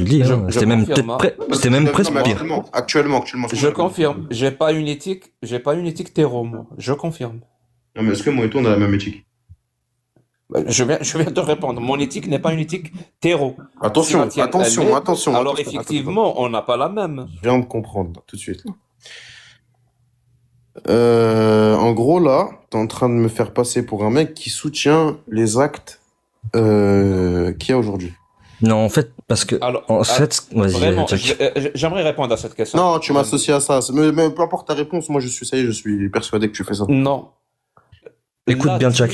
le dis. Hein. Je C'était même, confirme, c'était même Non, presque mais pire. actuellement. Je confirme. J'ai pas une éthique terreau, moi. Je confirme. Non, mais est-ce que moi et toi, on a la même éthique? Je viens de répondre. Mon éthique n'est pas une éthique terreau. Attention, Si la tienne, attention, elle l'est, attention. Alors attention, effectivement, on n'a pas la même. attention. Je viens de comprendre, tout de suite. En gros, là, t'es en train de me faire passer pour un mec qui soutient les actes qu'il y a aujourd'hui. Non, en fait, parce que Alors, en fait, vas-y, vraiment, Jack. j'aimerais répondre à cette question. Non, tu m'associes à ça. Mais peu importe ta réponse, moi, je suis persuadé que tu fais ça. Non. Écoute Là, bien, Jack.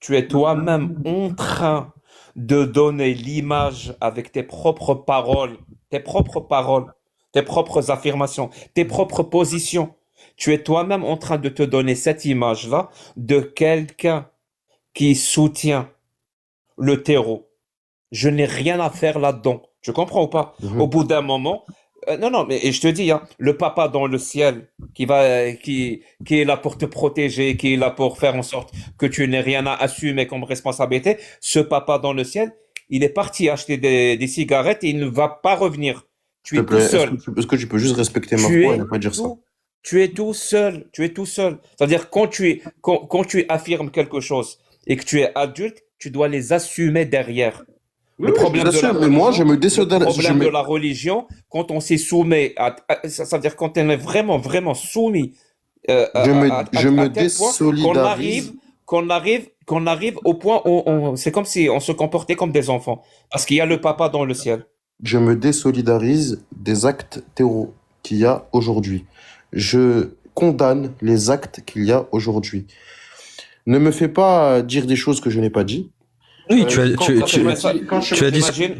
Tu es toi-même en train de donner l'image avec tes propres paroles, tes propres affirmations, tes propres positions, Tu es toi-même en train de te donner cette image-là de quelqu'un qui soutient le terreau. Je n'ai rien à faire là-dedans. Tu comprends ou pas? Au bout d'un moment, non, mais et je te dis, hein, le papa dans le ciel qui est là pour te protéger, qui est là pour faire en sorte que tu n'aies rien à assumer comme responsabilité, ce papa dans le ciel, il est parti acheter des cigarettes et il ne va pas revenir. Tu S'il es te tout plaît, seul. est-ce que tu peux juste respecter ma Tu foi et es ne pas dire ça? tu es tout seul. Tu es tout seul. C'est-à-dire, quand tu affirmes quelque chose et que tu es adulte, tu dois les assumer derrière. Oui, Le oui, problème je de la l'assume, mais moi, je religion, me le désolidarise. problème de la religion, quand on s'y soumet ça veut dire quand on est vraiment, vraiment soumis je me à tel point désolidarise. qu'on arrive au point où c'est comme si on se comportait comme des enfants. Parce qu'il y a le papa dans le ciel. Je me désolidarise des actes terreau qu'il y a aujourd'hui. Je condamne les actes qu'il y a aujourd'hui. Ne me fais pas dire des choses que je n'ai pas dit. Oui,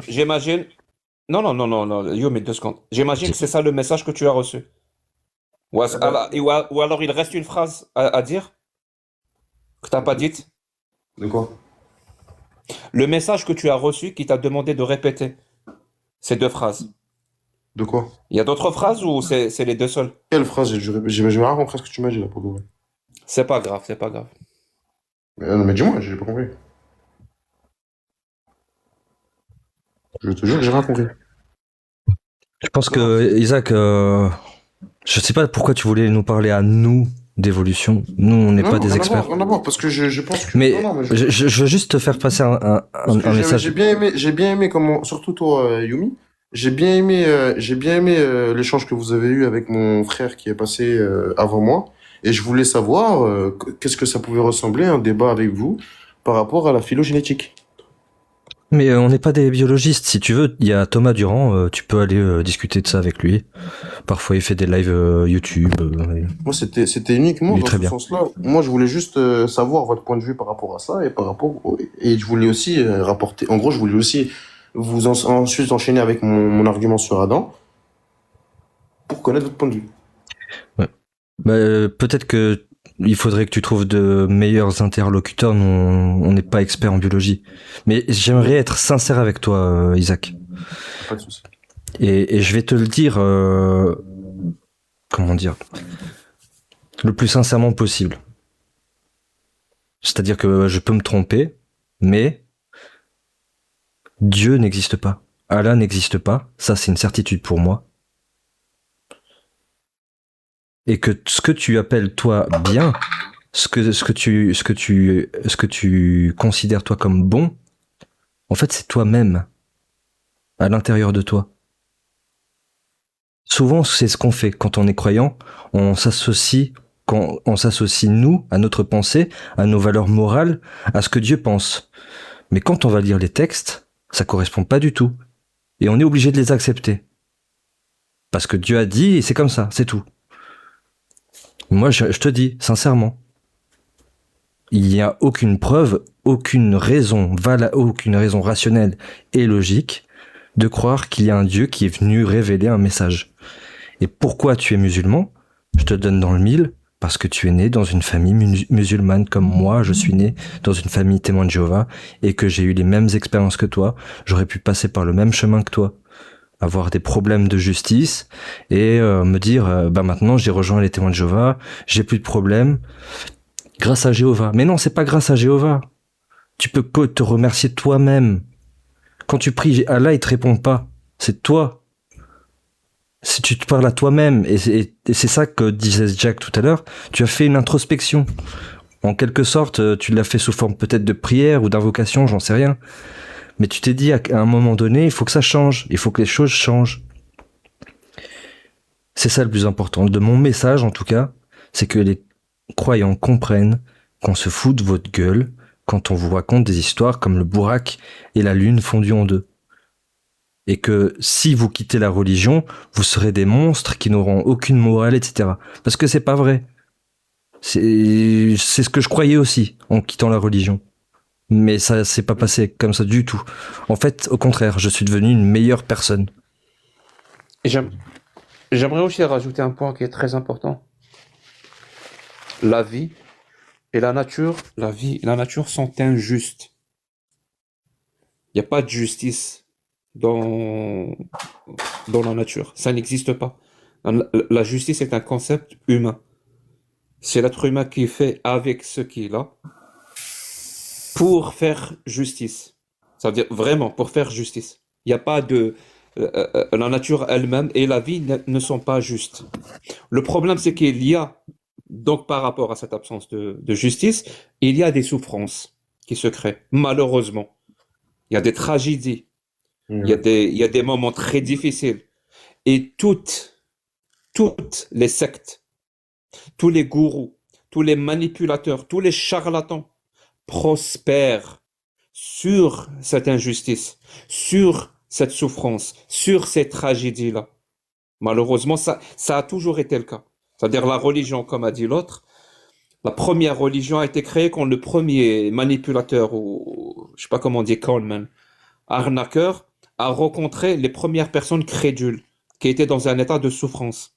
J'imagine. Non, yo, mais 2 secondes. J'imagine que c'est ça le message que tu as reçu. Ou alors il reste une phrase à dire que t'as pas dite. De quoi? Le message que tu as reçu qui t'a demandé de répéter ces 2 phrases. De quoi? Il y a d'autres phrases ou c'est les 2 seules? Quelle phrase? J'ai rien compris ce que tu m'as dit là pour le vrai. C'est pas grave, c'est pas grave. Non, mais dis-moi, j'ai pas compris. Je te jure que j'ai rien compris. Je pense que, Isaac, je sais pas pourquoi tu voulais nous parler à nous d'évolution. Nous, on n'est pas des experts. Rien à voir, parce que je pense que... Mais, non, je veux juste te faire passer un message. J'ai bien aimé comment, surtout toi, Yumi, j'ai bien aimé l'échange que vous avez eu avec mon frère qui est passé avant moi, et je voulais savoir qu'est-ce que ça pouvait ressembler un débat avec vous par rapport à la phylogénétique. Mais on n'est pas des biologistes. Si tu veux, il y a Thomas Durand, tu peux aller discuter de ça avec lui. Parfois, il fait des lives YouTube. Moi, c'était uniquement Il est dans très ce bien. sens-là. Moi, je voulais juste savoir votre point de vue par rapport à ça et je voulais aussi rapporter. En gros, je voulais aussi ensuite enchaîner avec mon argument sur Adam pour connaître votre point de vue. Ouais. Peut-être que il faudrait que tu trouves de meilleurs interlocuteurs. Nous, on n'est pas experts en biologie. Mais j'aimerais être sincère avec toi, Isaac. Pas de souci. Et je vais te le dire, comment dire, le plus sincèrement possible. C'est-à-dire que je peux me tromper, mais Dieu n'existe pas. Allah n'existe pas. Ça, c'est une certitude pour moi. Et que ce que tu appelles toi bien, ce que tu considères toi comme bon, en fait, c'est toi-même, à l'intérieur de toi. Souvent, c'est ce qu'on fait quand on est croyant. On s'associe nous à notre pensée, à nos valeurs morales, à ce que Dieu pense. Mais quand on va lire les textes, ça correspond pas du tout. Et on est obligé de les accepter. Parce que Dieu a dit, et c'est comme ça, c'est tout. Moi, je te dis, sincèrement, il n'y a aucune preuve, aucune raison rationnelle et logique de croire qu'il y a un Dieu qui est venu révéler un message. Et pourquoi tu es musulman? Je te donne dans le mille, parce que tu es né dans une famille musulmane comme moi, je suis né dans une famille témoin de Jéhovah, et que j'ai eu les mêmes expériences que toi, j'aurais pu passer par le même chemin que toi, avoir des problèmes de justice, et me dire, maintenant j'ai rejoint les témoins de Jéhovah, j'ai plus de problèmes, grâce à Jéhovah. Mais non, c'est pas grâce à Jéhovah. Tu peux que te remercier toi-même. Quand tu pries, Allah, il te répond pas. C'est toi. Si tu te parles à toi-même, et c'est ça que disait Jack tout à l'heure, tu as fait une introspection. En quelque sorte, tu l'as fait sous forme peut-être de prière ou d'invocation, j'en sais rien. Mais tu t'es dit à un moment donné, il faut que ça change. Il faut que les choses changent. C'est ça le plus important. De mon message, en tout cas, c'est que les croyants comprennent qu'on se fout de votre gueule quand on vous raconte des histoires comme le Bourak et la lune fondue en deux. Et que si vous quittez la religion, vous serez des monstres qui n'auront aucune morale, etc. Parce que c'est pas vrai. C'est ce que je croyais aussi en quittant la religion. Mais ça s'est pas passé comme ça du tout. En fait, au contraire, je suis devenu une meilleure personne. Et j'aimerais aussi rajouter un point qui est très important. La vie et la nature, la vie et la nature sont injustes. Il n'y a pas de justice dans, dans la nature. Ça n'existe pas. La justice est un concept humain. C'est l'être humain qui fait avec ce qu'il a pour faire justice. Ça veut dire vraiment pour faire justice. Il n'y a pas de... la nature elle-même et la vie ne sont pas justes. Le problème, c'est qu'il y a, donc par rapport à cette absence de justice, il y a des souffrances qui se créent, malheureusement. Il y a des tragédies, il y a des moments très difficiles. Et toutes les sectes, tous les gourous, tous les manipulateurs, tous les charlatans prospèrent sur cette injustice, sur cette souffrance, sur ces tragédies-là. Malheureusement, ça a toujours été le cas. C'est-à-dire la religion, comme a dit l'autre, la première religion a été créée quand le premier manipulateur, ou je sais pas comment on dit, conman, arnaqueur, a rencontré les premières personnes crédules qui étaient dans un état de souffrance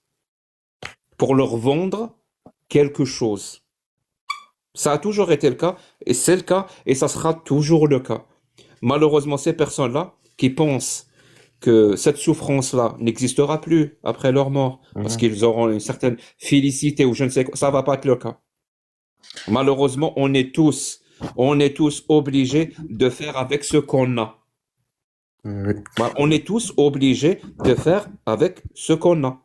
pour leur vendre quelque chose. Ça a toujours été le cas, et c'est le cas, et ça sera toujours le cas. Malheureusement, ces personnes-là qui pensent que cette souffrance-là n'existera plus après leur mort, parce qu'ils auront une certaine félicité ou je ne sais quoi, ça va pas être le cas. Malheureusement, on est tous obligés de faire avec ce qu'on a. On est tous obligés de faire avec ce qu'on a.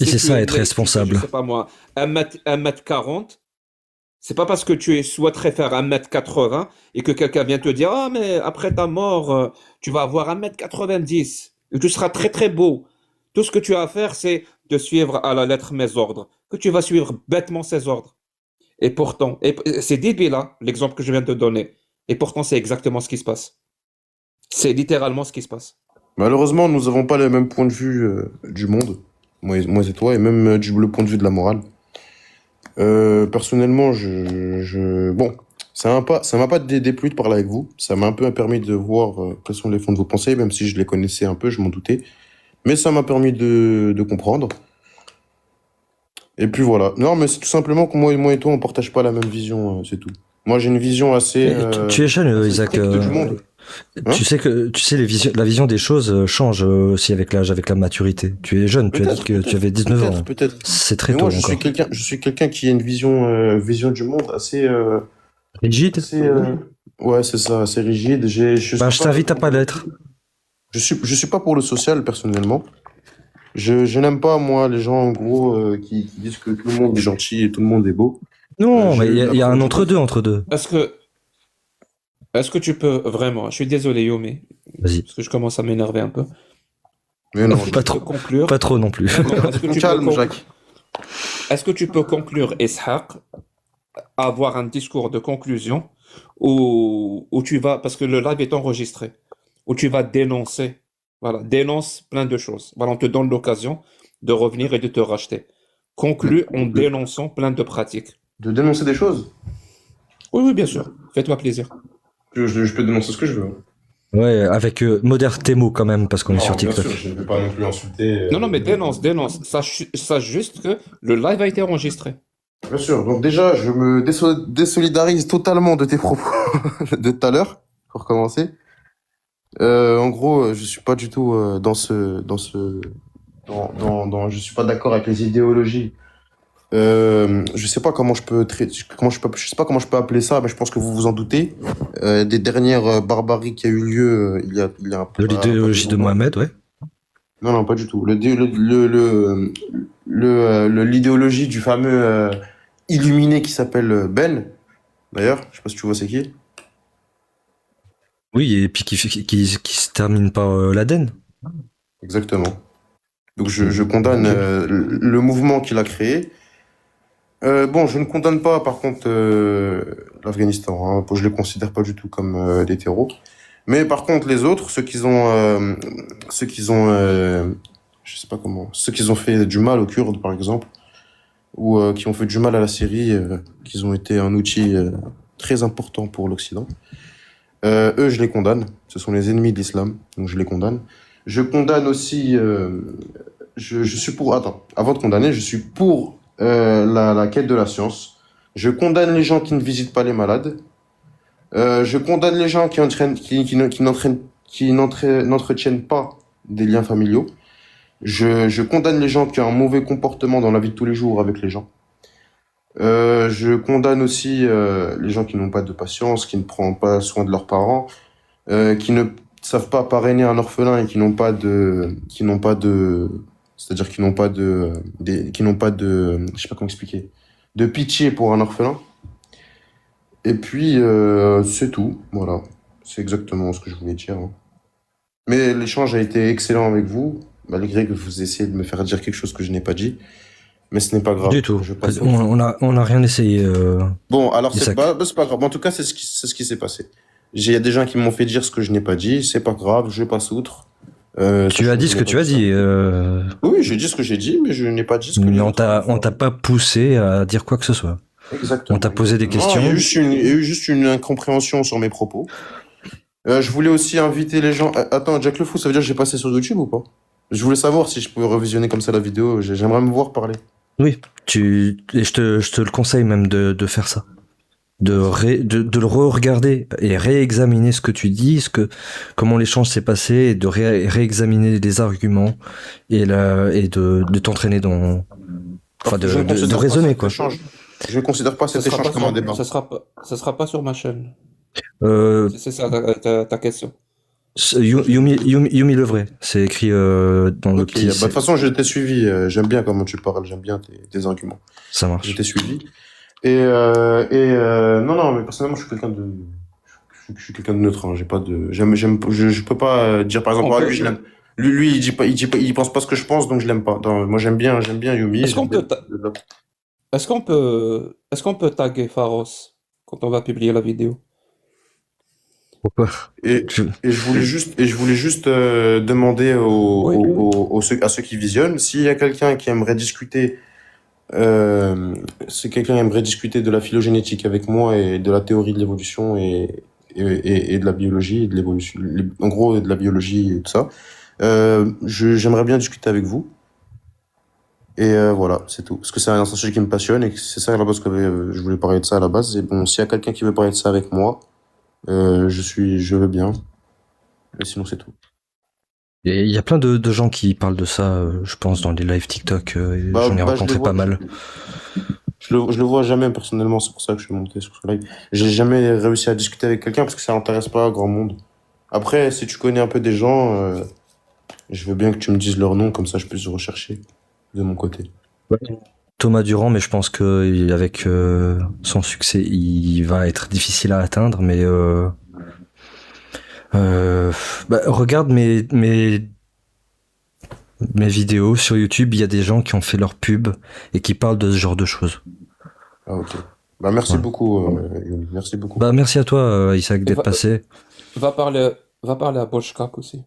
Et c'est ça, tu être es, responsable. je sais pas moi, 1m40, c'est pas parce que tu souhaiterais faire 1m80 et que quelqu'un vient te dire, ah, mais après ta mort, tu vas avoir 1m90 et tu seras très très beau. Tout ce que tu as à faire, c'est de suivre à la lettre mes ordres, que tu vas suivre bêtement ces ordres. Et pourtant, c'est débile, hein, l'exemple que je viens de te donner. Et pourtant, c'est exactement ce qui se passe. C'est littéralement ce qui se passe. Malheureusement, nous n'avons pas le même point de vue du monde, moi et toi, et même le point de vue de la morale. Personnellement, bon, ça m'a pas déplu de parler avec vous. Ça m'a un peu permis de voir quels sont les fonds de vos pensées, même si je les connaissais un peu, je m'en doutais. Mais ça m'a permis de comprendre. Et puis voilà. Non, mais c'est tout simplement que moi et toi, on partage pas la même vision, c'est tout. Moi, j'ai une vision assez, Tu es jeune, assez Isaac. stricte du monde. Hein? Tu sais, la vision des choses change aussi avec l'âge, avec la maturité. Tu es jeune, tu as dit que tu avais 19 ans. Peut-être. C'est très Mais tôt moi, encore. je suis quelqu'un qui a une vision du monde assez, Rigide? ouais, c'est ça, assez rigide. Je suis Ben, je pas, t'invite à pas l'être. je suis pas pour le social, personnellement. Je n'aime pas, moi, les gens, en gros, qui disent que tout le monde est gentil et tout le monde est beau. Non, mais il y a un j'approuve pas. entre-deux. Est-ce que tu peux vraiment, je suis désolé, Yomi, Vas-y. parce que je commence à m'énerver un peu. Mais non, Pas Tu peux trop. conclure. Pas trop non plus. Non, est-ce que tu peux calme, Jacques. est-ce que tu peux conclure, Ishaq, avoir un discours de conclusion où tu vas, parce que le live est enregistré, où tu vas dénoncer, voilà, dénonce plein de choses. Voilà, on te donne l'occasion de revenir et de te racheter. Conclue en De, dénonçant plein de pratiques. de dénoncer des choses. Oui, oui, bien sûr. Fais-toi plaisir. Je peux dénoncer ce que je veux. Ouais, avec modère tes mots quand même, parce qu'on est sur TikTok. je ne vais pas non plus insulter. Non, non, mais dénonce. Sache juste que le live a été enregistré. Bien sûr. Donc déjà, je me désolidarise totalement de tes propos de tout à l'heure, pour commencer. En gros, je suis pas du tout je suis pas d'accord avec les idéologies. Je sais pas comment je peux je sais pas comment je peux appeler ça, mais je pense que vous vous en doutez. Des dernières barbaries qui a eu lieu il y a un peu. De l'idéologie de Mohamed, ouais. Non, non, pas du tout. L'idéologie du fameux illuminé qui s'appelle Ben. D'ailleurs, je sais pas si tu vois c'est qui. Oui, et puis qui se termine par l'Aden. Exactement. Donc je condamne le mouvement qu'il a créé. Bon, je ne condamne pas, par contre, l'Afghanistan. Hein. Je les considère pas du tout comme des terreaux. Mais par contre, les autres, ceux qui ont, je sais pas comment, ceux qui ont fait du mal aux Kurdes, par exemple, ou qui ont fait du mal à la Syrie, qui ont été un outil très important pour l'Occident. Eux, je les condamne. Ce sont les ennemis de l'islam, donc je les condamne. Je condamne aussi. Je suis pour. Attends, avant de condamner, je suis pour la quête de la science. Je condamne les gens qui ne visitent pas les malades. Je condamne les gens qui n'entretiennent pas des liens familiaux. Je condamne les gens qui ont un mauvais comportement dans la vie de tous les jours avec les gens. Je condamne aussi les gens qui n'ont pas de patience, qui ne prennent pas soin de leurs parents, qui ne savent pas parrainer un orphelin et qui n'ont pas de, c'est-à-dire qui n'ont pas de, je sais pas comment expliquer, de pitié pour un orphelin. Et puis c'est tout, voilà, c'est exactement ce que je voulais dire, hein. Mais l'échange a été excellent avec vous, malgré que vous essayez de me faire dire quelque chose que je n'ai pas dit. Mais ce n'est pas grave. Du tout. Je passe au- On a rien essayé. Bon, alors Isaac. c'est pas grave. En tout cas, c'est ce qui s'est passé. Il y a des gens qui m'ont fait dire ce que je n'ai pas dit. C'est pas grave, je passe outre. Tu as dit ce que tu as dit. Oui, j'ai dit ce que j'ai dit, mais je n'ai pas dit ce que Mais les on autres ont t'a pas poussé à dire quoi que ce soit. fait. Exactement. On t'a posé des Non, questions. il y a eu juste une incompréhension sur mes propos. Je voulais aussi inviter les gens. Attends, Jack le Fou, ça veut dire que j'ai passé sur YouTube ou pas? Je voulais savoir si je pouvais revisionner comme ça la vidéo. J'aimerais me voir parler. Oui, et je te le conseille même de faire ça. De le re-regarder et réexaminer ce que tu dis, comment l'échange s'est passé, et de réexaminer les arguments et de t'entraîner dans, enfin Je ne de considère pas raisonner cet quoi. échange. Je ne considère pas cet échange comme un débat. Ça sera pas sur ma chaîne. C'est ça ta question. Yumi le vrai, c'est écrit dans le Ok, petit. bah, de toute façon, je t'ai suivi. J'aime bien comment tu parles. J'aime bien tes arguments. Ça marche. Je t'ai suivi. Non, mais personnellement, je suis quelqu'un de neutre. Hein. J'ai pas de, je peux pas dire par exemple, On ah, peut- lui, je l'aime. Lui, il pense pas ce que je pense, donc je l'aime pas. Non, moi, j'aime bien Yumi. Est-ce qu'on j'aime peut bien- Est-ce qu'on peut taguer Pharos quand on va publier la vidéo? Pourquoi? Et je voulais juste demander à ceux qui visionnent, s'il y a quelqu'un qui aimerait discuter, si quelqu'un aimerait discuter de la phylogénétique avec moi et de la théorie de l'évolution et de la biologie et de l'évolution, en gros de la biologie et tout ça, j'aimerais bien discuter avec vous. Et voilà, c'est tout. Parce que c'est un sujet qui me passionne et que c'est ça à la base que je voulais parler de ça à la base. Et bon, s'il y a quelqu'un qui veut parler de ça avec moi, je veux bien. Et sinon, c'est tout. Il y a plein de gens qui parlent de ça, je pense, dans les live TikTok. J'en ai rencontré pas mal. Je le vois jamais personnellement, c'est pour ça que je suis monté sur ce live. J'ai jamais réussi à discuter avec quelqu'un parce que ça n'intéresse pas grand monde. Après, si tu connais un peu des gens, je veux bien que tu me dises leur nom, comme ça je puisse rechercher de mon côté. Thomas Durand, mais je pense que avec son succès, il va être difficile à atteindre. Mais regarde mes vidéos sur YouTube, il y a des gens qui ont fait leur pub et qui parlent de ce genre de choses. Ah, ok. Bah, merci Ouais. beaucoup, Yomi. Merci beaucoup. Bah merci à toi, Isaac, d'être Va- passé. Va parler à Boschkak aussi.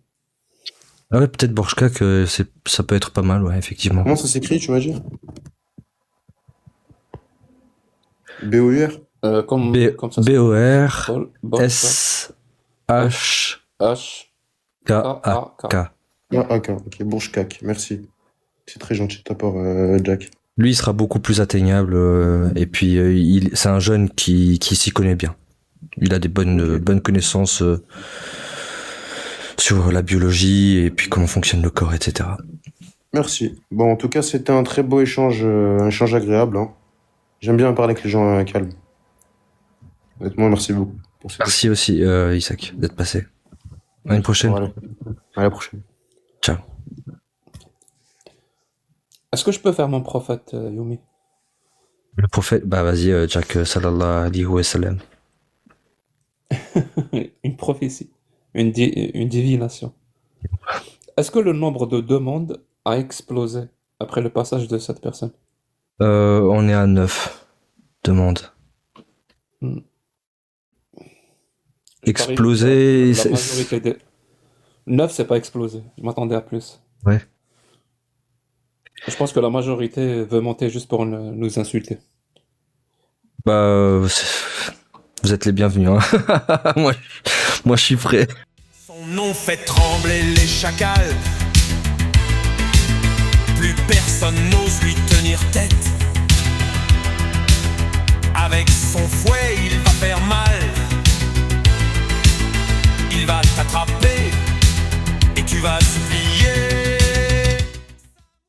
Ah ouais, peut-être Borchka que ça peut être pas mal, ouais, effectivement. Comment ça s'écrit, tu m'as dit? B-O-U-R? Comme ça. B-O-R Boschkak. S-H-K-A-K. Ah, ok, ok, Bourge-Cac, merci. C'est très gentil de ta part, Jack. Lui, il sera beaucoup plus atteignable, et puis c'est un jeune qui s'y connaît bien. Il a des bonnes connaissances sur la biologie et puis comment fonctionne le corps, etc. Merci. Bon, en tout cas, c'était un très beau échange, un échange agréable, hein. J'aime bien parler avec les gens calmes. Honnêtement, merci beaucoup pour cette Merci aussi, Isaac, d'être passé. À une prochaine. Allez. À la prochaine. Ciao. Est-ce que je peux faire mon prophète, Yumi? Le prophète, bah vas-y, Jack, sallallahu alayhi wa sallam. Une prophétie, une divination. Est-ce que le nombre de demandes a explosé après le passage de cette personne? On est à 9 demandes. Hmm. Exploser, La majorité des... 9, c'est pas explosé. Je m'attendais à plus. Ouais. Je pense que la majorité veut monter juste pour nous insulter. bah, vous êtes les bienvenus, hein. moi, je suis prêt. Son nom fait trembler les chacals. Plus personne n'ose lui tenir tête. avec son fouet,